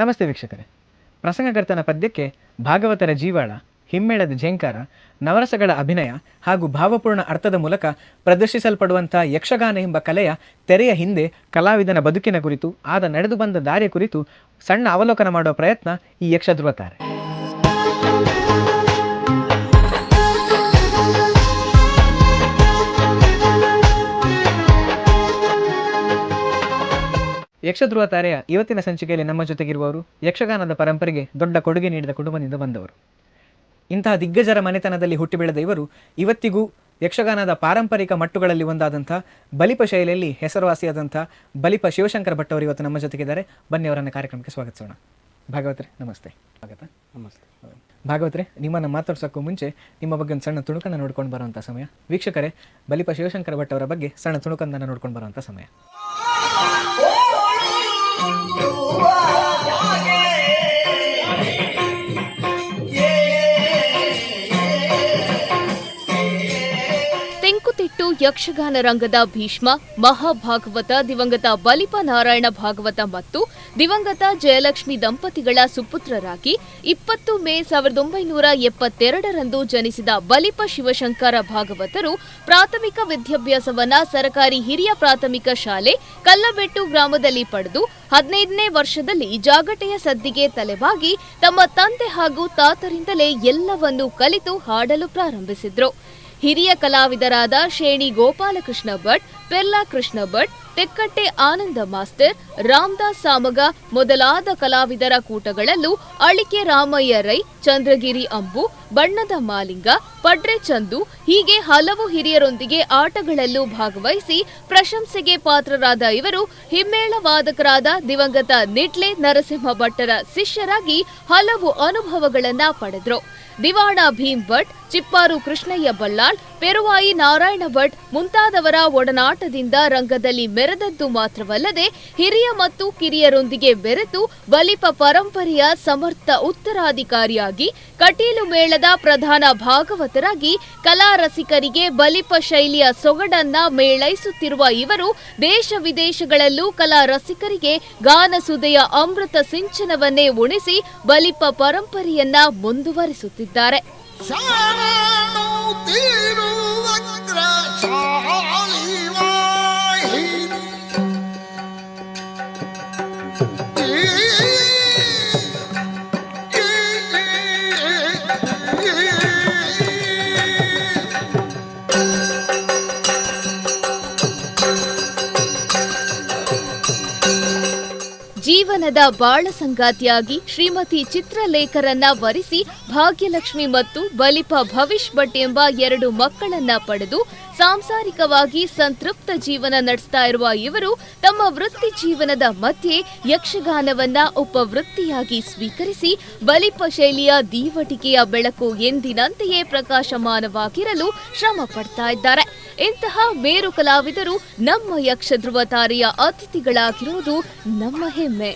ನಮಸ್ತೆ ವೀಕ್ಷಕರೇ. ಪ್ರಸಂಗಕರ್ತನ ಪದ್ಯಕ್ಕೆ ಭಾಗವತರ ಜೀವಾಳ, ಹಿಮ್ಮೇಳದ ಝೇಂಕಾರ, ನವರಸಗಳ ಅಭಿನಯ ಹಾಗೂ ಭಾವಪೂರ್ಣ ಅರ್ಥದ ಮೂಲಕ ಪ್ರದರ್ಶಿಸಲ್ಪಡುವಂಥ ಯಕ್ಷಗಾನ ಎಂಬ ಕಲೆಯ ತೆರೆಯ ಹಿಂದೆ ಕಲಾವಿದನ ಬದುಕಿನ ಕುರಿತು, ಆದ ನಡೆದು ಬಂದ ದಾರಿಯ ಕುರಿತು ಸಣ್ಣ ಅವಲೋಕನ ಮಾಡುವ ಪ್ರಯತ್ನ ಈ ಯಕ್ಷಧ್ರುವತಾರೆ. ಯಕ್ಷಧ್ರುವತಾರೆಯ ಇವತ್ತಿನ ಸಂಚಿಕೆಯಲ್ಲಿ ನಮ್ಮ ಜೊತೆಗಿರುವವರು ಯಕ್ಷಗಾನದ ಪರಂಪರೆಗೆ ದೊಡ್ಡ ಕೊಡುಗೆ ನೀಡಿದ ಕುಟುಂಬದಿಂದ ಬಂದವರು. ಇಂತಹ ದಿಗ್ಗಜರ ಮನೆತನದಲ್ಲಿ ಹುಟ್ಟಿ ಬೆಳೆದ ಇವರು ಇವತ್ತಿಗೂ ಯಕ್ಷಗಾನದ ಪಾರಂಪರಿಕ ಮಟ್ಟುಗಳಲ್ಲಿ ಒಂದಾದಂಥ ಬಲಿಪ ಶೈಲಿಯಲ್ಲಿ ಹೆಸರುವಾಸಿಯಾದಂಥ ಬಲಿಪ ಶಿವಶಂಕರ ಭಟ್ ಅವರು ಇವತ್ತು ನಮ್ಮ ಜೊತೆಗಿದ್ದಾರೆ. ಬನ್ನಿ, ಅವರನ್ನು ಕಾರ್ಯಕ್ರಮಕ್ಕೆ ಸ್ವಾಗತಿಸೋಣ. ಭಾಗವತ್ರೆ ನಮಸ್ತೆ. ಸ್ವಾಗತ. ನಮಸ್ತೆ ಭಾಗವತ್ರೆ, ನಿಮ್ಮನ್ನು ಮಾತಾಡ್ಸೋಕ್ಕೂ ಮುಂಚೆ ನಿಮ್ಮ ಬಗ್ಗೆ ಒಂದು ಸಣ್ಣ ತುಣುಕನ್ನು ನೋಡ್ಕೊಂಡು ಬರುವಂಥ ಸಮಯ. ವೀಕ್ಷಕರೇ, ಬಲಿಪ ಶಿವಶಂಕರ ಭಟ್ ಅವರ ಬಗ್ಗೆ ಸಣ್ಣ ತುಣುಕನ್ನು ನೋಡ್ಕೊಂಡು ಬರುವಂಥ ಸಮಯ. ತೆಂಕುತಿಟ್ಟು ಯಕ್ಷಗಾನ ರಂಗದ ಭೀಷ್ಮ, ಮಹಾಭಾಗವತ ದಿವಂಗತ ಬಲಿಪ ನಾರಾಯಣ ಭಾಗವತ ಮತ್ತು ದಿವಂಗತ ಜಯಲಕ್ಷ್ಮಿ ದಂಪತಿಗಳ ಸುಪುತ್ರರಾಗಿ 20 ಮೇ 1972ರಂದು ಜನಿಸಿದ ಬಲಿಪ ಶಿವಶಂಕರ ಭಾಗವತರು ಪ್ರಾಥಮಿಕ ವಿದ್ಯಾಭ್ಯಾಸವನ್ನ ಸರ್ಕಾರಿ ಹಿರಿಯ ಪ್ರಾಥಮಿಕ ಶಾಲೆ ಕಲ್ಲಬೆಟ್ಟು ಗ್ರಾಮದಲ್ಲಿ ಪಡೆದು 15ನೇ ವರ್ಷದಲ್ಲಿ ಜಾಗಟೆಯ ಸದ್ದಿಗೆ ತಲೆಬಾಗಿ ತಮ್ಮ ತಂದೆ ಹಾಗೂ ತಾತರಿಂದಲೇ ಎಲ್ಲವನ್ನೂ ಕಲಿತು ಹಾಡಲು ಪ್ರಾರಂಭಿಸಿದ್ರು. ಹಿರಿಯ ಕಲಾವಿದರಾದ ಶೇಣಿ ಗೋಪಾಲಕೃಷ್ಣ ಭಟ್, ಪೆರ್ಲಾ ಕೃಷ್ಣ ಭಟ್, ತೆಕ್ಕಟ್ಟೆ ಆನಂದ ಮಾಸ್ಟರ್, ರಾಮದಾಸ್ ಸಾಮಗ ಮೊದಲಾದ ಕಲಾವಿದರ ಕೂಟಗಳಲ್ಲೂ ಅಳಿಕೆ ರಾಮಯ್ಯ ರೈ, ಚಂದ್ರಗಿರಿ ಅಂಬು, ಬಣ್ಣದ ಮಾಲಿಂಗ, ಪಡ್ರೆ ಚಂದು ಹೀಗೆ ಹಲವು ಹಿರಿಯರೊಂದಿಗೆ ಆಟಗಳಲ್ಲೂ ಭಾಗವಹಿಸಿ ಪ್ರಶಂಸೆಗೆ ಪಾತ್ರರಾದ ಇವರು ಹಿಮ್ಮೇಳ ವಾದಕರಾದ ದಿವಂಗತ ನಿಟ್ಲೆ ನರಸಿಂಹ ಭಟ್ಟರ ಶಿಷ್ಯರಾಗಿ ಹಲವು ಅನುಭವಗಳನ್ನ ಪಡೆದ್ರು. ದಿವಾಣ ಭೀಮ್ ಭಟ್, ಚಿಪ್ಪಾರು ಕೃಷ್ಣಯ್ಯ ಬಲ್ಲಾಳ್, ಪೆರುವಾಯಿ ನಾರಾಯಣ ಭಟ್ ಮುಂತಾದವರ ಒಡನಾಟದಿಂದ ರಂಗದಲ್ಲಿ ಮೆರೆದದ್ದು ಮಾತ್ರವಲ್ಲದೆ ಹಿರಿಯ ಮತ್ತು ಕಿರಿಯರೊಂದಿಗೆ ಬೆರೆತು ಬಲಿಪ ಪರಂಪರೆಯ ಸಮರ್ಥ ಉತ್ತರಾಧಿಕಾರಿಯಾಗಿ ಕಟೀಲು ಮೇಳದ ಪ್ರಧಾನ ಭಾಗವತರಾಗಿ ಕಲಾ ರಸಿಕರಿಗೆ ಬಲಿಪ ಶೈಲಿಯ ಸೊಗಡನ್ನ ಮೇಳೈಸುತ್ತಿರುವ ಇವರು ದೇಶ ವಿದೇಶಗಳಲ್ಲೂ ಕಲಾ ರಸಿಕರಿಗೆ ಗಾನಸುದೆಯ ಅಮೃತ ಸಿಂಚನವನ್ನೇ ಉಣಿಸಿ ಬಲಿಪ ಪರಂಪರೆಯನ್ನ ಮುಂದುವರಿಸುತ್ತಿದ್ದಾರೆ. ಜೀವನದ ಬಾಳ ಸಂಗಾತಿಯಾಗಿ ಶ್ರೀಮತಿ ಚಿತ್ರಲೇಖರನ್ನ ವರಿಸಿ ಭಾಗ್ಯಲಕ್ಷ್ಮಿ ಮತ್ತು ಬಲಿಪ ಭವಿಷ್ ಭಟ್ ಎಂಬ 2 ಮಕ್ಕಳನ್ನ ಪಡೆದು ಸಾಂಸಾರಿಕವಾಗಿ ಸಂತೃಪ್ತ ಜೀವನ ನಡೆಸ್ತಾ ಇರುವ ಇವರು ತಮ್ಮ ವೃತ್ತಿ ಜೀವನದ ಮಧ್ಯೆ ಯಕ್ಷಗಾನವನ್ನ ಉಪವೃತ್ತಿಯಾಗಿ ಸ್ವೀಕರಿಸಿ ಬಲಿಪ ಶೈಲಿಯ ದೀವಟಿಕೆಯ ಬೆಳಕು ಎಂದಿನಂತೆಯೇ ಪ್ರಕಾಶಮಾನವಾಗಿರಲು ಶ್ರಮ ಪಡ್ತಾ ಇದ್ದಾರೆ. ಇಂತಹ ಮೇರು ಕಲಾವಿದರು ನಮ್ಮ ಯಕ್ಷಧ್ರುವ ತಾರೆಯ ಅತಿಥಿಗಳಾಗಿರುವುದು ನಮ್ಮ ಹೆಮ್ಮೆ.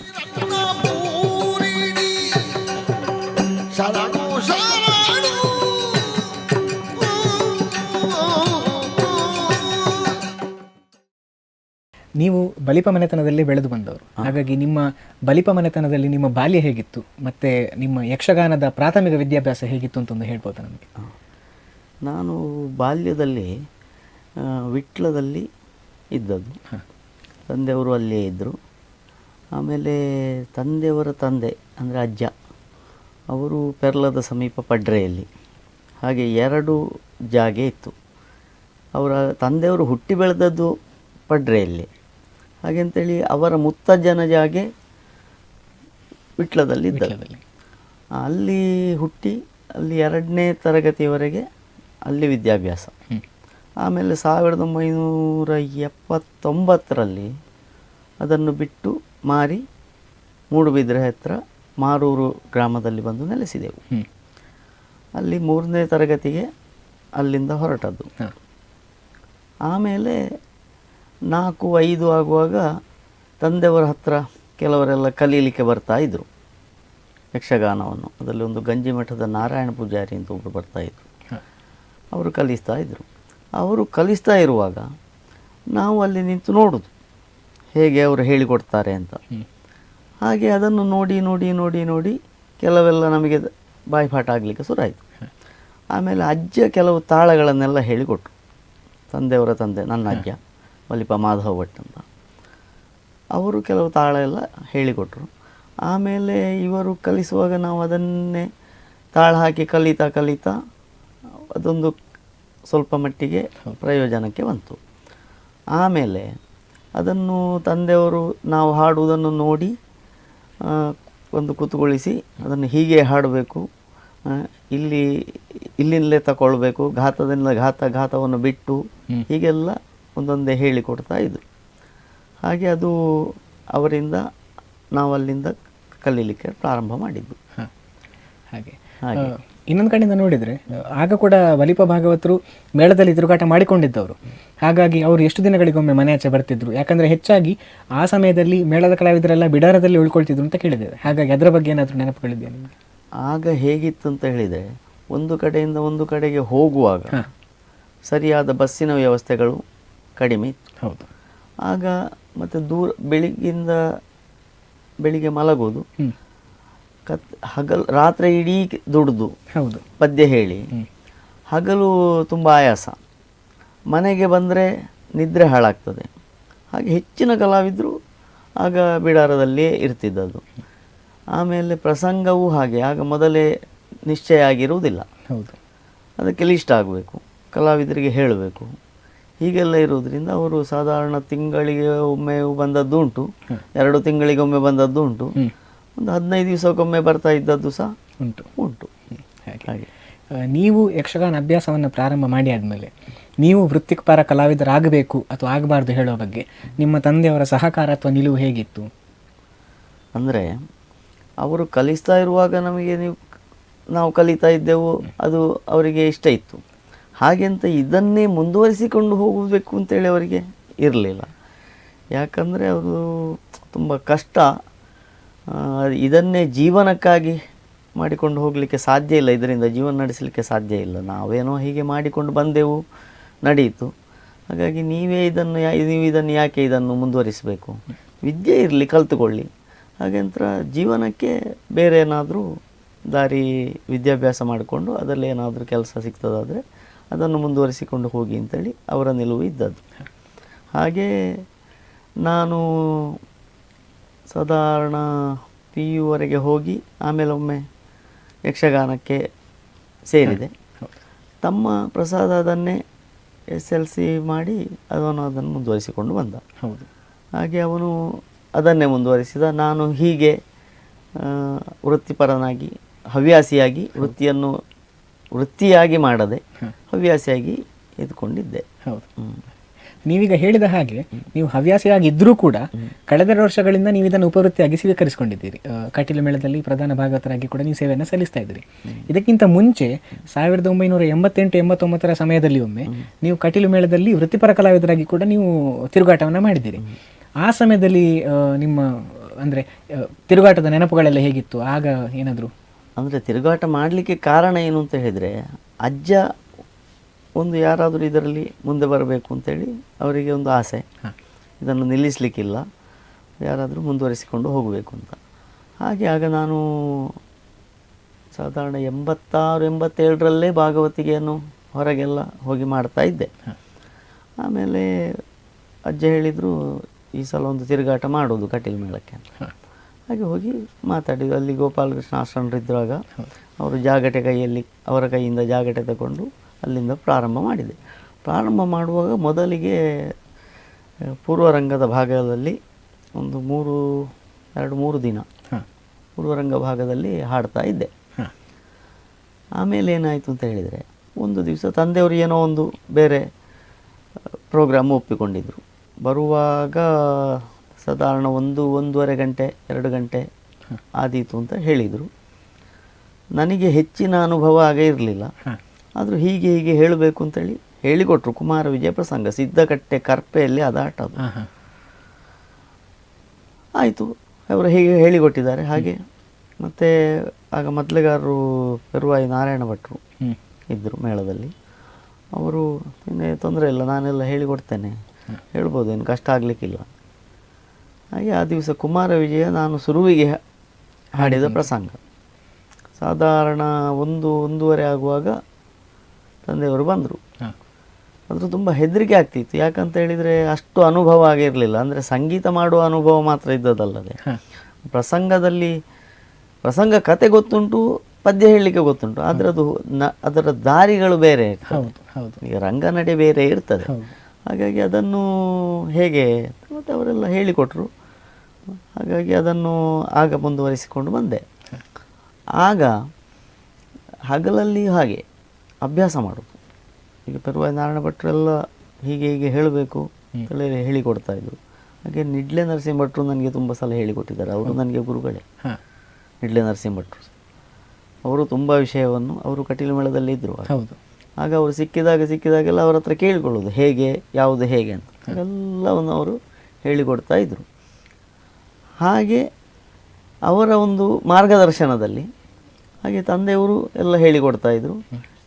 ನೀವು ಬಲಿಪ ಮನೆತನದಲ್ಲಿ ಬೆಳೆದು ಬಂದವರು, ಹಾಗಾಗಿ ನಿಮ್ಮ ಬಲಿಪ ಮನೆತನದಲ್ಲಿ ನಿಮ್ಮ ಬಾಲ್ಯ ಹೇಗಿತ್ತು, ಮತ್ತೆ ನಿಮ್ಮ ಯಕ್ಷಗಾನದ ಪ್ರಾಥಮಿಕ ವಿದ್ಯಾಭ್ಯಾಸ ಹೇಗಿತ್ತು ಅಂತಂದು ಹೇಳ್ಬೋದಾ ನಮಗೆ? ನಾನು ಬಾಲ್ಯದಲ್ಲಿ ವಿಟ್ಲದಲ್ಲಿ ಇದ್ದದ್ದು. ತಂದೆಯವರು ಅಲ್ಲೇ ಇದ್ದರು. ಆಮೇಲೆ ತಂದೆಯವರ ತಂದೆ ಅಂದರೆ ಅಜ್ಜ ಅವರು ಪೆರ್ಲದ ಸಮೀಪ ಪಡ್ರೆಯಲ್ಲಿ, ಹಾಗೆ 2 ಜಾಗೆ ಇತ್ತು. ಅವರ ತಂದೆಯವರು ಹುಟ್ಟಿ ಬೆಳೆದದ್ದು ಪಡ್ರೆಯಲ್ಲಿ, ಹಾಗೆಂತೇಳಿ ಅವರ ಮುತ್ತಜ್ಜನ ಜಾಗೆ ವಿಟ್ಲದಲ್ಲಿದ್ದಲ್ಲಿ ಅಲ್ಲಿ ಹುಟ್ಟಿ ಅಲ್ಲಿ 2ನೇ ತರಗತಿಯವರೆಗೆ ಅಲ್ಲಿ ವಿದ್ಯಾಭ್ಯಾಸ. ಆಮೇಲೆ 1979ರಲ್ಲಿ ಅದನ್ನು ಬಿಟ್ಟು ಮಾರಿ ಮೂಡುಬಿದ್ರೆ ಹತ್ರ ಮಾರೂರು ಗ್ರಾಮದಲ್ಲಿ ಬಂದು ನೆಲೆಸಿದೆವು. ಅಲ್ಲಿ 3ನೇ ತರಗತಿಗೆ ಅಲ್ಲಿಂದ ಹೊರಟದ್ದು. ಆಮೇಲೆ 4-5 ಆಗುವಾಗ ತಂದೆಯವರ ಹತ್ರ ಕೆಲವರೆಲ್ಲ ಕಲೀಲಿಕ್ಕೆ ಬರ್ತಾ ಇದ್ದರು ಯಕ್ಷಗಾನವನ್ನು. ಅದರಲ್ಲಿ ಒಂದು ಗಂಜಿ ಮಠದ ನಾರಾಯಣ ಪೂಜಾರಿ ಅಂತ ಒಬ್ಬರು ಬರ್ತಾಯಿದ್ರು. ಅವರು ಕಲಿಸ್ತಾ ಇದ್ದರು. ಅವರು ಕಲಿಸ್ತಾ ಇರುವಾಗ ನಾವು ಅಲ್ಲಿ ನಿಂತು ನೋಡೋದು ಹೇಗೆ ಅವರು ಹೇಳಿಕೊಡ್ತಾರೆ ಅಂತ. ಹಾಗೆ ಅದನ್ನು ನೋಡಿ ನೋಡಿ ನೋಡಿ ನೋಡಿ ಕೆಲವೆಲ್ಲ ನಮಗೆ ಬಾಯಿಪಾಠ ಆಗಲಿಕ್ಕೆ ಶುರುವಾಯಿತು. ಆಮೇಲೆ ಅಜ್ಜ ಕೆಲವು ತಾಳಗಳನ್ನೆಲ್ಲ ಹೇಳಿಕೊಟ್ರು. ತಂದೆಯವರ ತಂದೆ ನನ್ನ ಅಜ್ಜ ವಲಿಪ ಮಾಧವ ಭಟ್ ಅಂತ, ಅವರು ಕೆಲವು ತಾಳ ಎಲ್ಲ ಹೇಳಿಕೊಟ್ರು. ಆಮೇಲೆ ಇವರು ಕಲಿಸುವಾಗ ನಾವು ಅದನ್ನೇ ತಾಳ ಹಾಕಿ ಕಲಿತಾ ಕಲಿತಾ ಅದೊಂದು ಸ್ವಲ್ಪ ಮಟ್ಟಿಗೆ ಪ್ರಯೋಜನಕ್ಕೆ ಬಂತು. ಆಮೇಲೆ ಅದನ್ನು ತಂದೆಯವರು ನಾವು ಹಾಡುವುದನ್ನು ನೋಡಿ ಒಂದು ಕೂತುಗೊಳಿಸಿ ಅದನ್ನು ಹೀಗೆ ಹಾಡಬೇಕು, ಇಲ್ಲಿಂದಲೇ ತಗೊಳ್ಬೇಕು, ಘಾತದಿಂದ ಘಾತವನ್ನು ಬಿಟ್ಟು ಹೀಗೆಲ್ಲ ಒಂದೊಂದೇ ಹೇಳಿಕೊಡ್ತಾ ಇದ್ದರು. ಹಾಗೆ ಅದು ಅವರಿಂದ ನಾವು ಅಲ್ಲಿಂದ ಕಲೀಲಿಕ್ಕೆ ಪ್ರಾರಂಭ ಮಾಡಿದ್ದು. ಹಾಗೆ ಇನ್ನೊಂದು ಕಡೆಯಿಂದ ನೋಡಿದರೆ ಆಗ ಕೂಡ ವಲಿಪ ಭಾಗವತರು ಮೇಳದಲ್ಲಿ ತಿರುಗಾಟ ಮಾಡಿಕೊಂಡಿದ್ದವರು. ಹಾಗಾಗಿ ಅವರು ಎಷ್ಟು ದಿನಗಳಿಗೊಮ್ಮೆ ಮನೆ ಆಚೆ ಬರ್ತಿದ್ರು, ಯಾಕಂದರೆ ಹೆಚ್ಚಾಗಿ ಆ ಸಮಯದಲ್ಲಿ ಮೇಳದ ಕಲಾವಿದರೆಲ್ಲ ಬಿಡಾರದಲ್ಲಿ ಉಳ್ಕೊಳ್ತಿದ್ರು ಅಂತ ಕೇಳಿದ್ದೇವೆ. ಹಾಗಾಗಿ ಅದರ ಬಗ್ಗೆ ಏನಾದರೂ ನೆನಪುಗಳಿದೆಯಾ ನಿಮಗೆ? ಆಗ ಹೇಗಿತ್ತು ಅಂತ ಹೇಳಿದರೆ, ಒಂದು ಕಡೆಯಿಂದ ಒಂದು ಕಡೆಗೆ ಹೋಗುವಾಗ ಸರಿಯಾದ ಬಸ್ಸಿನ ವ್ಯವಸ್ಥೆಗಳು ಕಡಿಮೆ ಇತ್ತು. ಹೌದು. ಆಗ ಮತ್ತು ಬೆಳಿಗ್ಗೆ ಮಲಗೋದು, ರಾತ್ರಿ ಇಡೀ ದುಡಿದು ಹೌದು ಪದ್ಯ ಹೇಳಿ ಹಗಲು ತುಂಬ ಆಯಾಸ, ಮನೆಗೆ ಬಂದರೆ ನಿದ್ರೆ ಹಾಳಾಗ್ತದೆ. ಹಾಗೆ ಹೆಚ್ಚಿನ ಕಲಾವಿದರು ಆಗ ಬಿಡಾರದಲ್ಲಿಯೇ ಇರ್ತಿದ್ದದ್ದು. ಆಮೇಲೆ ಪ್ರಸಂಗವೂ ಹಾಗೆ, ಆಗ ಮೊದಲೇ ನಿಶ್ಚಯ ಆಗಿರುವುದಿಲ್ಲ. ಹೌದು. ಅದಕ್ಕೆ ಲಿಸ್ಟ್ ಆಗಬೇಕು, ಕಲಾವಿದರಿಗೆ ಹೇಳಬೇಕು, ಹೀಗೆಲ್ಲ ಇರುವುದರಿಂದ ಅವರು ಸಾಧಾರಣ ತಿಂಗಳಿಗೆ ಒಮ್ಮೆ ಬಂದದ್ದು ಉಂಟು, 2 ತಿಂಗಳಿಗೊಮ್ಮೆ ಬಂದದ್ದು ಉಂಟು, ಒಂದು 15 ದಿವಸಕ್ಕೊಮ್ಮೆ ಬರ್ತಾ ಇದ್ದದ್ದು ಸಹ ಉಂಟು. ಹಾಗೆ ನೀವು ಯಕ್ಷಗಾನ ಅಭ್ಯಾಸವನ್ನು ಪ್ರಾರಂಭ ಮಾಡಿ ಆದಮೇಲೆ ನೀವು ವೃತ್ತಿಪರ ಕಲಾವಿದರಾಗಬೇಕು ಅಥವಾ ಆಗಬಾರ್ದು ಹೇಳೋ ಬಗ್ಗೆ ನಿಮ್ಮ ತಂದೆಯವರ ಸಹಕಾರ ಅಥವಾ ನಿಲುವು ಹೇಗಿತ್ತು? ಅಂದರೆ ಅವರು ಕಲಿಸ್ತಾ ಇರುವಾಗ ನಮಗೆ ನಾವು ಕಲಿತಾ ಇದ್ದೆವು, ಅದು ಅವರಿಗೆ ಇಷ್ಟ ಇತ್ತು. ಹಾಗೆಂತ ಇದನ್ನೇ ಮುಂದುವರಿಸಿಕೊಂಡು ಹೋಗಬೇಕು ಅಂತೇಳಿ ಅವರಿಗೆ ಇರಲಿಲ್ಲ. ಯಾಕಂದರೆ ಅವರು ತುಂಬ ಕಷ್ಟ, ಇದನ್ನೇ ಜೀವನಕ್ಕಾಗಿ ಮಾಡಿಕೊಂಡು ಹೋಗಲಿಕ್ಕೆ ಸಾಧ್ಯ ಇಲ್ಲ, ಇದರಿಂದ ಜೀವನ ನಡೆಸಲಿಕ್ಕೆ ಸಾಧ್ಯ ಇಲ್ಲ. ನಾವೇನೋ ಹೀಗೆ ಮಾಡಿಕೊಂಡು ಬಂದೆವು, ನಡೆಯಿತು. ಹಾಗಾಗಿ ನೀವು ಇದನ್ನು ಯಾಕೆ ಇದನ್ನು ಮುಂದುವರಿಸಬೇಕು, ವಿದ್ಯೆ ಇರಲಿ, ಕಲಿತುಕೊಳ್ಳಿ. ಹಾಗಂತ ಜೀವನಕ್ಕೆ ಬೇರೆ ಏನಾದರೂ ದಾರಿ ವಿದ್ಯಾಭ್ಯಾಸ ಮಾಡಿಕೊಂಡು ಅದರಲ್ಲಿ ಏನಾದರೂ ಕೆಲಸ ಸಿಗ್ತದಾದರೆ ಅದನ್ನು ಮುಂದುವರಿಸಿಕೊಂಡು ಹೋಗಿ ಅಂತೇಳಿ ಅವರ ನಿಲುವು ಇದ್ದದ್ದು. ಹಾಗೆ ನಾನು ಸಾಧಾರಣ PU ವರೆಗೆ ಹೋಗಿ ಆಮೇಲೆ ಒಮ್ಮೆ ಯಕ್ಷಗಾನಕ್ಕೆ ಸೇರಿದೆ. ತಮ್ಮ ಪ್ರಸಾದ ಅದನ್ನೇ SLC ಮಾಡಿ ಅದನ್ನು ಮುಂದುವರಿಸಿಕೊಂಡು ಬಂದ. ಹೌದು. ಹಾಗೆ ಅವನು ಅದನ್ನೇ ಮುಂದುವರಿಸಿದ. ನಾನು ಹೀಗೆ ವೃತ್ತಿಪರನಾಗಿ ಹವ್ಯಾಸಿಯಾಗಿ ವೃತ್ತಿಯಾಗಿ ಮಾಡದೆ ಹವ್ಯಾಸಿಯಾಗಿ ಇದ್ಕೊಂಡಿದ್ದೆ. ಹೌದು. ನೀವೀಗ ಹೇಳಿದ ಹಾಗೆ ನೀವು ಹವ್ಯಾಸಿಯಾಗಿ ಇದ್ದರೂ ಕೂಡ ಕಳೆದ ವರ್ಷಗಳಿಂದ ನೀವು ಇದನ್ನು ಉಪವೃತ್ತಿಯಾಗಿ ಸ್ವೀಕರಿಸಿಕೊಂಡಿದ್ದೀರಿ. ಕಟೀಲು ಮೇಳದಲ್ಲಿ ಪ್ರಧಾನ ಭಾಗವತರಾಗಿ ಕೂಡ ನೀವು ಸೇವೆಯನ್ನು ಸಲ್ಲಿಸ್ತಾ ಇದ್ದೀರಿ. ಇದಕ್ಕಿಂತ ಮುಂಚೆ 1988-89 ಸಮಯದಲ್ಲಿ ಒಮ್ಮೆ ನೀವು ಕಟೀಲು ಮೇಳದಲ್ಲಿ ವೃತ್ತಿಪರ ಕಲಾವಿದರಾಗಿ ಕೂಡ ನೀವು ತಿರುಗಾಟವನ್ನು ಮಾಡಿದ್ದೀರಿ. ಆ ಸಮಯದಲ್ಲಿ ನಿಮ್ಮ ಅಂದರೆ ತಿರುಗಾಟದ ನೆನಪುಗಳೆಲ್ಲ ಹೇಗಿತ್ತು? ಆಗ ಏನಾದರೂ ಅಂದರೆ ತಿರುಗಾಟ ಮಾಡಲಿಕ್ಕೆ ಕಾರಣ ಏನು ಅಂತ ಹೇಳಿದರೆ, ಅಜ್ಜ ಒಂದು ಯಾರಾದರೂ ಇದರಲ್ಲಿ ಮುಂದೆ ಬರಬೇಕು ಅಂತೇಳಿ ಅವರಿಗೆ ಒಂದು ಆಸೆ, ಇದನ್ನು ನಿಲ್ಲಿಸಲಿಕ್ಕಿಲ್ಲ, ಯಾರಾದರೂ ಮುಂದುವರಿಸಿಕೊಂಡು ಹೋಗಬೇಕು ಅಂತ. ಹಾಗೆ ಆಗ ನಾನು ಸಾಧಾರಣ 86-87ರಲ್ಲೇ ಭಾಗವತಿಗೆಯನ್ನು ಹೊರಗೆಲ್ಲ ಹೋಗಿ ಮಾಡ್ತಾ ಇದ್ದೆ. ಆಮೇಲೆ ಅಜ್ಜ ಹೇಳಿದರು, ಈ ಸಲ ಒಂದು ತಿರುಗಾಟ ಮಾಡೋದು ಕಟೀಲು ಮೇಳಕ್ಕೆ. ಹಾಗೆ ಹೋಗಿ ಮಾತಾಡಿದ್ದು. ಅಲ್ಲಿ ಗೋಪಾಲಕೃಷ್ಣ ಆಶ್ರಮರಿದ್ದಾಗ ಅವರು ಅವರ ಕೈಯಿಂದ ಜಾಗಟೆ ತಗೊಂಡು ಅಲ್ಲಿಂದ ಪ್ರಾರಂಭ ಮಾಡಿದೆ. ಪ್ರಾರಂಭ ಮಾಡುವಾಗ ಮೊದಲಿಗೆ ಪೂರ್ವರಂಗದ ಭಾಗದಲ್ಲಿ ಒಂದು 2-3 ದಿನ ಪೂರ್ವರಂಗ ಭಾಗದಲ್ಲಿ ಹಾಡ್ತಾ ಇದ್ದೆ. ಆಮೇಲೆ ಏನಾಯಿತು ಅಂತ ಹೇಳಿದರೆ, ಒಂದು ದಿವಸ ತಂದೆಯವರು ಏನೋ ಒಂದು ಬೇರೆ ಪ್ರೋಗ್ರಾಮ್ ಒಪ್ಪಿಕೊಂಡಿದ್ದರು. ಬರುವಾಗ ಸಾಧಾರಣ 1-1.5 ಗಂಟೆ 2 ಗಂಟೆ ಆದೀತು ಅಂತ ಹೇಳಿದರು. ನನಗೆ ಹೆಚ್ಚಿನ ಅನುಭವ ಆಗ ಇರಲಿಲ್ಲ. ಆದರೂ ಹೀಗೆ ಹೇಳಬೇಕು ಅಂತೇಳಿ ಹೇಳಿಕೊಟ್ರು. ಕುಮಾರ ವಿಜಯ ಪ್ರಸಂಗ ಸಿದ್ದಕಟ್ಟೆ ಕರ್ಪೆಯಲ್ಲಿ ಅದಾಟದು ಆಯಿತು. ಅವರು ಹೇಗೆ ಹೇಳಿಕೊಟ್ಟಿದ್ದಾರೆ ಹಾಗೆ. ಮತ್ತು ಆಗ ಮೊದಲಿಗಾರರು ಪೆರುವಾಯಿ ನಾರಾಯಣ ಭಟ್ರು ಇದ್ದರು ಮೇಳದಲ್ಲಿ. ಅವರು ತೊಂದರೆ ಇಲ್ಲ, ನಾನೆಲ್ಲ ಹೇಳಿಕೊಡ್ತೇನೆ, ಹೇಳ್ಬೋದು, ಏನು ಕಷ್ಟ ಆಗಲಿಕ್ಕಿಲ್ಲ. ಹಾಗೆ ಆ ದಿವಸ ಕುಮಾರ ವಿಜಯ ನಾನು ಸುರುವಿಗೆ ಹಾಡಿದ ಪ್ರಸಂಗ. ಸಾಧಾರಣ 1-1:30 ಆಗುವಾಗ ತಂದೆಯವರು ಬಂದರು. ಆದರೂ ತುಂಬ ಹೆದರಿಕೆ ಆಗ್ತಿತ್ತು. ಯಾಕಂತ ಹೇಳಿದರೆ ಅಷ್ಟು ಅನುಭವ ಆಗಿರಲಿಲ್ಲ. ಅಂದರೆ ಸಂಗೀತ ಮಾಡುವ ಅನುಭವ ಮಾತ್ರ ಇದ್ದದಲ್ಲದೆ ಪ್ರಸಂಗದಲ್ಲಿ ಪ್ರಸಂಗ ಕತೆ ಗೊತ್ತುಂಟು, ಪದ್ಯ ಹೇಳಲಿಕ್ಕೆ ಗೊತ್ತುಂಟು, ಆದರೆ ಅದು ಅದರ ದಾರಿಗಳು ಬೇರೆ ಇರ್ತದೆ. ಈಗ ರಂಗನಡೆ ಬೇರೆ ಇರ್ತದೆ. ಹಾಗಾಗಿ ಅದನ್ನು ಹೇಗೆ ಮತ್ತು ಅವರೆಲ್ಲ ಹೇಳಿಕೊಟ್ರು. ಹಾಗಾಗಿ ಅದನ್ನು ಆಗ ಮುಂದುವರಿಸಿಕೊಂಡು ಬಂದೆ. ಆಗ ಹಗಲಲ್ಲಿ ಹಾಗೆ ಅಭ್ಯಾಸ ಮಾಡೋದು. ಈಗ ಪೆರುವಾಯಿ ನಾರಾಯಣ ಭಟ್ರೆಲ್ಲ ಹೀಗೆ ಹೀಗೆ ಹೇಳಬೇಕು ಅಂತೇಳಿ ಹೇಳಿಕೊಡ್ತಾಯಿದ್ರು. ಹಾಗೆ ನಿಡ್ಲೆ ನರಸಿಂಹ ಭಟ್ರು ನನಗೆ ತುಂಬ ಸಲ ಹೇಳಿಕೊಟ್ಟಿದ್ದಾರೆ. ಅವರು ನನಗೆ ಗುರುಗಳೇ. ನಿಡ್ಲೆ ನರಸಿಂಹ ಭಟ್ರು ಅವರು ತುಂಬ ವಿಷಯವನ್ನು, ಅವರು ಕಟೀಲು ಮೇಳದಲ್ಲಿ ಇದ್ದರು. ಆಗ ಅವರು ಸಿಕ್ಕಿದಾಗೆಲ್ಲ ಅವರ ಹತ್ರ ಕೇಳಿಕೊಳ್ಳೋದು ಹೇಗೆ ಯಾವುದು ಹೇಗೆ ಅಂತ. ಎಲ್ಲವನ್ನು ಅವರು ಹೇಳಿಕೊಡ್ತಾ ಇದ್ದರು. ಹಾಗೆ ಅವರ ಒಂದು ಮಾರ್ಗದರ್ಶನದಲ್ಲಿ ಹಾಗೆ ತಂದೆಯವರು ಎಲ್ಲ ಹೇಳಿಕೊಡ್ತಾಯಿದ್ರು.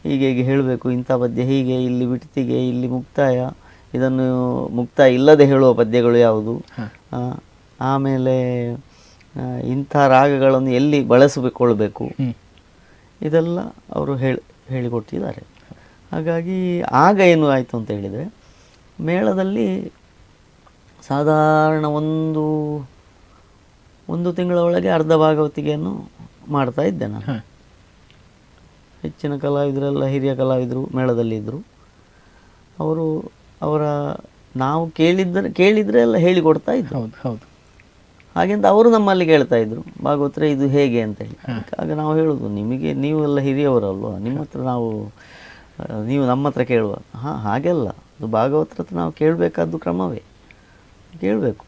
ಹೀಗೆ ಹೀಗೆ ಹೇಳಬೇಕು, ಇಂಥ ಪದ್ಯ ಹೀಗೆ, ಇಲ್ಲಿ ಬಿಡ್ತಿಗೆ, ಇಲ್ಲಿ ಮುಕ್ತಾಯ, ಇದನ್ನು ಮುಕ್ತಾಯ ಇಲ್ಲದೆ ಹೇಳುವ ಪದ್ಯಗಳು ಯಾವುದು, ಆಮೇಲೆ ಇಂಥ ರಾಗಗಳನ್ನು ಎಲ್ಲಿ ಬಳಸಿಕೊಳ್ಳಬೇಕು, ಇದೆಲ್ಲ ಅವರು ಹೇಳಿಕೊಟ್ಟಿದ್ದಾರೆ. ಹಾಗಾಗಿ ಆಗ ಏನು ಆಯಿತು ಅಂತ ಹೇಳಿದರೆ, ಮೇಳದಲ್ಲಿ ಸಾಧಾರಣ ಒಂದು ತಿಂಗಳ ಒಳಗೆ ಅರ್ಧ ಭಾಗವತಿಗೆಯನ್ನು ಮಾಡ್ತಾ ಇದ್ದೆ ನಾನು. ಹೆಚ್ಚಿನ ಕಲಾವಿದರೆಲ್ಲ ಹಿರಿಯ ಕಲಾವಿದರು ಮೇಳದಲ್ಲಿ ಇದ್ದರು. ನಾವು ಕೇಳಿದರೆ ಎಲ್ಲ ಹೇಳಿಕೊಡ್ತಾ ಇದ್ರು. ಹಾಗೆಂತ ಅವರು ನಮ್ಮಲ್ಲಿ ಕೇಳ್ತಾ ಇದ್ರು, ಭಾಗವತರೆ ಇದು ಹೇಗೆ ಅಂತೇಳಿ. ಆಗ ನಾವು ಹೇಳೋದು, ನೀವು ಎಲ್ಲ ಹಿರಿಯವರಲ್ವ, ನಿಮ್ಮ ಹತ್ರ ನೀವು ನಮ್ಮ ಹತ್ರ ಕೇಳುವ. ಹಾಗೆಲ್ಲ ಅದು ಭಾಗವತರ ಹತ್ರ ನಾವು ಕೇಳಬೇಕಾದ್ದು ಕ್ರಮವೇ, ಕೇಳಬೇಕು.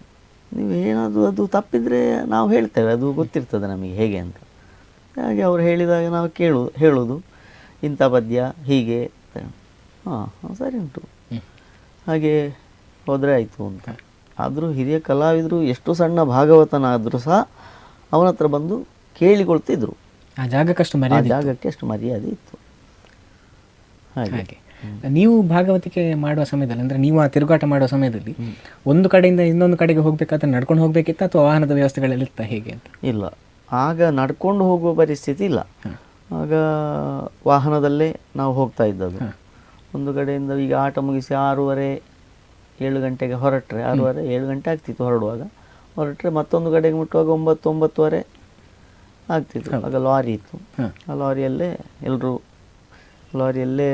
ನೀವು ಏನಾದರೂ ಅದು ತಪ್ಪಿದರೆ ನಾವು ಹೇಳ್ತೇವೆ, ಅದು ಗೊತ್ತಿರ್ತದೆ ನಮಗೆ ಹೇಗೆ ಅಂತ. ಹಾಗೆ ಅವರು ಹೇಳಿದಾಗ ನಾವು ಹೇಳೋದು, ಇಂಥ ಪದ್ಯ ಹೀಗೆ, ಸರಿ ಉಂಟು, ಹಾಗೆ ಹೋದರೆ ಆಯಿತು ಅಂತ. ಆದರೂ ಹಿರಿಯ ಕಲಾವಿದರು ಎಷ್ಟು ಸಣ್ಣ ಭಾಗವತನಾದರೂ ಸಹ ಅವನ ಹತ್ರ ಬಂದು ಕೇಳಿಕೊಳ್ತಿದ್ರು. ಆ ಜಾಗಕ್ಕೆ ಅಷ್ಟು ಮರ್ಯಾದೆ ಇತ್ತು. ಹಾಗೆ ನೀವು ಭಾಗವತಿಕೆ ಮಾಡುವ ಸಮಯದಲ್ಲಿ, ಅಂದರೆ ನೀವು ಆ ತಿರುಗಾಟ ಮಾಡುವ ಸಮಯದಲ್ಲಿ ಒಂದು ಕಡೆಯಿಂದ ಇನ್ನೊಂದು ಕಡೆಗೆ ಹೋಗ್ಬೇಕಾದ್ರೆ ನಡ್ಕೊಂಡು ಹೋಗ್ಬೇಕಿತ್ತ ಅಥವಾ ವಾಹನದ ವ್ಯವಸ್ಥೆಗಳಲ್ಲಿ ಇತ್ತ ಹೇಗೆ ಅಂತ? ಇಲ್ಲ, ಆಗ ನಡ್ಕೊಂಡು ಹೋಗುವ ಪರಿಸ್ಥಿತಿ ಇಲ್ಲ. ಆಗ ವಾಹನದಲ್ಲೇ ನಾವು ಹೋಗ್ತಾ ಇದ್ದದ್ದು. ಒಂದು ಕಡೆಯಿಂದ ಈಗ ಆಟ ಮುಗಿಸಿ 6:30-7 ಗಂಟೆಗೆ ಹೊರಟ್ರೆ, 6:30-7 ಗಂಟೆ ಆಗ್ತಿತ್ತು ಹೊರಡುವಾಗ. ಹೊರಟ್ರೆ ಮತ್ತೊಂದು ಕಡೆಗೆ ಮುಟ್ಟುವಾಗ 9-9:30 ಆಗ್ತಿತ್ತು. ಆಗ ಲಾರಿ ಇತ್ತು. ಆ ಲಾರಿಯಲ್ಲೇ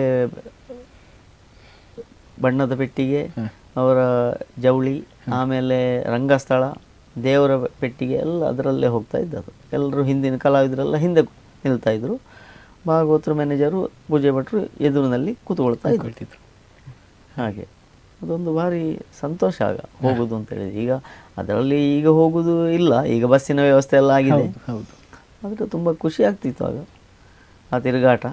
ಬಣ್ಣದ ಪೆಟ್ಟಿಗೆ, ಅವರ ಜವಳಿ, ಆಮೇಲೆ ರಂಗಸ್ಥಳ, ದೇವರ ಪೆಟ್ಟಿಗೆ ಎಲ್ಲ ಅದರಲ್ಲೇ ಹೋಗ್ತಾ ಇದ್ದದ್ದು. ಎಲ್ಲರೂ ಹಿಂದಿನ ಕಲಾವಿದರೆಲ್ಲ ಹಿಂದೆ ನಿಲ್ತಾಯಿದ್ರು. ಭಾಗವತರ ಮ್ಯಾನೇಜರು, ಪೂಜೆ ಭಟ್ರು ಎದುರಿನಲ್ಲಿ ಕೂತ್ಕೊಳ್ತಾ ಇದ್ದರು. ಹಾಗೆ ಅದೊಂದು ಭಾರಿ ಸಂತೋಷ ಆಗ ಹೋಗೋದು ಅಂತೇಳಿ. ಈಗ ಅದರಲ್ಲಿ ಈಗ ಹೋಗೋದು ಇಲ್ಲ, ಈಗ ಬಸ್ಸಿನ ವ್ಯವಸ್ಥೆ ಎಲ್ಲ ಆಗಿದೆ. ಆದರೆ ತುಂಬ ಖುಷಿ ಆಗ್ತಿತ್ತು ಆಗ ಆ ತಿರುಗಾಟ.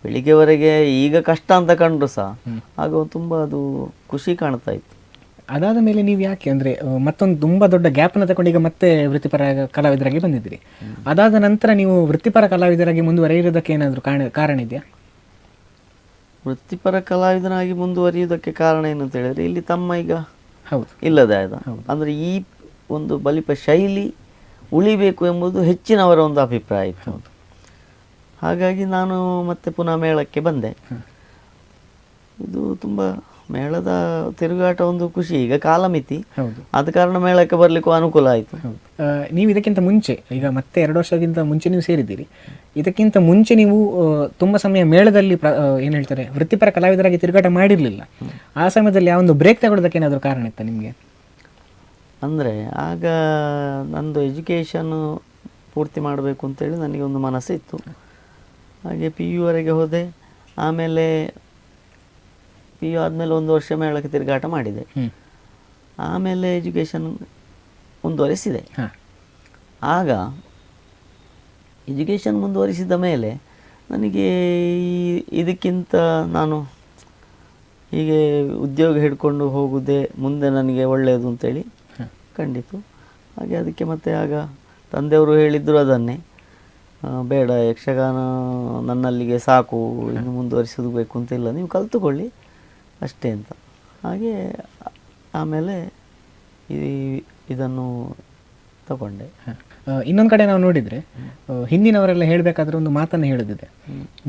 ಬೆಳಿಗ್ಗೆವರೆಗೆ ಈಗ ಕಷ್ಟ ಅಂತ ಕಂಡ್ರು ಸಹ ಆಗ ತುಂಬ ಅದು ಖುಷಿ ಕಾಣ್ತಾ ಇತ್ತು. ಅದಾದ ಮೇಲೆ ನೀವು ಯಾಕೆ, ಅಂದರೆ ಮತ್ತೊಂದು ತುಂಬ ದೊಡ್ಡ ಗ್ಯಾಪನ್ನು ತಗೊಂಡು ಈಗ ಮತ್ತೆ ವೃತ್ತಿಪರ ಕಲಾವಿದರಾಗಿ ಬಂದಿದ್ದೀರಿ. ಅದಾದ ನಂತರ ನೀವು ವೃತ್ತಿಪರ ಕಲಾವಿದರಾಗಿ ಮುಂದುವರಿಯುವುದಕ್ಕೆ ಏನಾದರೂ ಕಾರಣ ಇದೆಯಾ? ವೃತ್ತಿಪರ ಕಲಾವಿದನಾಗಿ ಮುಂದುವರಿಯುವುದಕ್ಕೆ ಕಾರಣ ಏನು ಅಂತ ಹೇಳಿದರೆ, ಇಲ್ಲಿ ತಮ್ಮ ಈಗ ಇಲ್ಲದೆ ಆದ, ಅಂದರೆ ಈ ಒಂದು ಬಲಿಪ ಶೈಲಿ ಉಳಿಬೇಕು ಎಂಬುದು ಹೆಚ್ಚಿನವರ ಒಂದು ಅಭಿಪ್ರಾಯ ಇತ್ತು. ಹಾಗಾಗಿ ನಾನು ಮತ್ತೆ ಪುನಃ ಮೇಳಕ್ಕೆ ಬಂದೆ. ಇದು ತುಂಬ ಮೇಳದ ತಿರುಗಾಟ ಒಂದು ಖುಷಿ. ಈಗ ಕಾಲಮಿತಿ, ಆದ ಕಾರಣ ಮೇಳಕ್ಕೆ ಬರಲಿಕ್ಕೂ ಅನುಕೂಲ ಆಯಿತು. ನೀವು ಇದಕ್ಕಿಂತ ಮುಂಚೆ, ಈಗ ಮತ್ತೆ 2 ವರ್ಷಕ್ಕಿಂತ ಮುಂಚೆ ನೀವು ಸೇರಿದ್ದೀರಿ. ಇದಕ್ಕಿಂತ ಮುಂಚೆ ನೀವು ತುಂಬ ಸಮಯ ಮೇಳದಲ್ಲಿ ಏನು ಹೇಳ್ತಾರೆ ವೃತ್ತಿಪರ ಕಲಾವಿದರಾಗಿ ತಿರುಗಾಟ ಮಾಡಿರಲಿಲ್ಲ. ಆ ಸಮಯದಲ್ಲಿ ಆ ಒಂದು ಬ್ರೇಕ್ ತಗೊಳ್ಳೋದಕ್ಕೆ ಏನಾದರೂ ಕಾರಣ ಇತ್ತಾ ನಿಮಗೆ? ಅಂದರೆ ಆಗ ನಂದು ಎಜುಕೇಷನ್ನು ಪೂರ್ತಿ ಮಾಡಬೇಕು ಅಂತೇಳಿ ನನಗೆ ಒಂದು ಮನಸ್ಸಿತ್ತು. ಹಾಗೆ PU ವರೆಗೆ ಹೋದೆ. ಆಮೇಲೆ PU ಆದಮೇಲೆ 1 ವರ್ಷ ಮೇಳಕ್ಕೆ ತಿರುಗಾಟ ಮಾಡಿದೆ. ಆಮೇಲೆ ಎಜುಕೇಷನ್ ಮುಂದುವರಿಸಿದೆ. ಆಗ ಎಜುಕೇಷನ್ ಮುಂದುವರಿಸಿದ ಮೇಲೆ ನನಗೆ ಇದಕ್ಕಿಂತ ನಾನು ಹೀಗೆ ಉದ್ಯೋಗ ಹಿಡ್ಕೊಂಡು ಹೋಗುವುದೇ ಮುಂದೆ ನನಗೆ ಒಳ್ಳೆಯದು ಅಂತೇಳಿ ಕಂಡಿತು. ಹಾಗೆ ಅದಕ್ಕೆ ಮತ್ತೆ ಆಗ ತಂದೆಯವರು ಹೇಳಿದ್ರು ಅದನ್ನೇ, ಬೇಡ ಯಕ್ಷಗಾನ ನನ್ನಲ್ಲಿಗೆ ಸಾಕು, ಇನ್ನು ಮುಂದುವರಿಸೋದು ಬೇಕು ಅಂತಿಲ್ಲ, ನೀವು ಕಲಿತುಕೊಳ್ಳಿ ಅಷ್ಟೇ ಅಂತ. ಹಾಗೆ ಆಮೇಲೆ ಈ ಇದನ್ನು ತಗೊಂಡೆ. ಇನ್ನೊಂದು ಕಡೆ ನಾವು ನೋಡಿದರೆ ಹಿಂದಿನವರೆಲ್ಲ ಹೇಳಬೇಕಾದ್ರೆ ಒಂದು ಮಾತನ್ನು ಹೇಳೋದಿದೆ.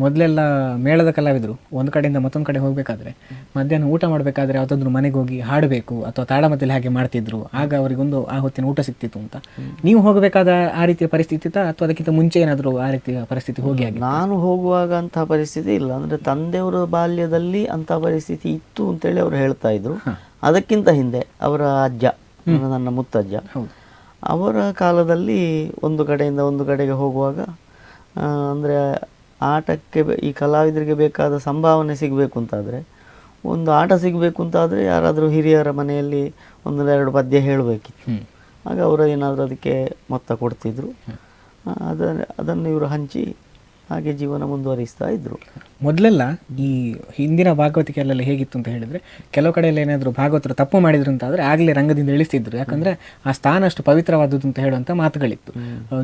ಮೊದಲೆಲ್ಲ ಮೇಳದ ಕಲಾವಿದರು ಒಂದು ಕಡೆಯಿಂದ ಮತ್ತೊಂದು ಕಡೆ ಹೋಗಬೇಕಾದ್ರೆ ಮಧ್ಯಾಹ್ನ ಊಟ ಮಾಡಬೇಕಾದ್ರೆ ಯಾವುದಾದ್ರೂ ಮನೆಗೆ ಹೋಗಿ ಹಾಡಬೇಕು ಅಥವಾ ತಾಳಮದ್ದಲೆ ಹಾಗೆ ಮಾಡ್ತಿದ್ರು, ಆಗ ಅವರಿಗೊಂದು ಆ ಹೊತ್ತಿನ ಊಟ ಸಿಕ್ತಿತ್ತು ಅಂತ. ನೀವು ಹೋಗಬೇಕಾದ ಆ ರೀತಿಯ ಪರಿಸ್ಥಿತಿ ಇತ್ತಾ ಅಥವಾ ಅದಕ್ಕಿಂತ ಮುಂಚೆ ಏನಾದರೂ ಆ ರೀತಿಯ ಪರಿಸ್ಥಿತಿ ಹೋಗಿ ಆಗಿ? ನಾನು ಹೋಗುವಾಗ ಅಂಥ ಪರಿಸ್ಥಿತಿ ಇಲ್ಲ. ಅಂದರೆ ತಂದೆಯವರ ಬಾಲ್ಯದಲ್ಲಿ ಅಂಥ ಪರಿಸ್ಥಿತಿ ಇತ್ತು ಅಂತೇಳಿ ಅವರು ಹೇಳ್ತಾ ಇದ್ರು. ಅದಕ್ಕಿಂತ ಹಿಂದೆ ಅವರ ಅಜ್ಜ, ನನ್ನ ಮುತ್ತಜ್ಜ, ಅವರ ಕಾಲದಲ್ಲಿ ಒಂದು ಕಡೆಯಿಂದ ಒಂದು ಕಡೆಗೆ ಹೋಗುವಾಗ ಅಂದರೆ ಆಟಕ್ಕೆ ಈ ಕಲಾವಿದರಿಗೆ ಬೇಕಾದ ಸಂಭಾವನೆ ಸಿಗಬೇಕು ಅಂತಾದರೆ, ಒಂದು ಆಟ ಸಿಗಬೇಕು ಅಂತಾದರೆ ಯಾರಾದರೂ ಹಿರಿಯರ ಮನೆಯಲ್ಲಿ ಒಂದೆರಡು ಪದ್ಯ ಹೇಳಬೇಕಿತ್ತು. ಆಗ ಅವರು ಏನಾದರೂ ಅದಕ್ಕೆ ಮೊತ್ತ ಕೊಡ್ತಿದ್ರು. ಅದನ್ನು ಇವರು ಹಂಚಿ ಹಾಗೆ ಜೀವನ ಮುಂದುವರಿಸ್ತಾ ಇದ್ದರು. ಮೊದಲೆಲ್ಲ ಈ ಹಿಂದಿನ ಭಾಗವತಿಕೆಯಲ್ಲೆಲ್ಲ ಹೇಗಿತ್ತು ಅಂತ ಹೇಳಿದರೆ, ಕೆಲವು ಕಡೆಯಲ್ಲಿ ಏನಾದರೂ ಭಾಗವತರು ತಪ್ಪು ಮಾಡಿದ್ರು ಅಂತಾದರೆ ಆಗಲೇ ರಂಗದಿಂದ ಇಳಿಸ್ತಿದ್ರು. ಯಾಕಂದರೆ ಆ ಸ್ಥಾನ ಅಷ್ಟು ಪವಿತ್ರವಾದದ್ದು ಅಂತ ಹೇಳುವಂಥ ಮಾತುಗಳಿತ್ತು.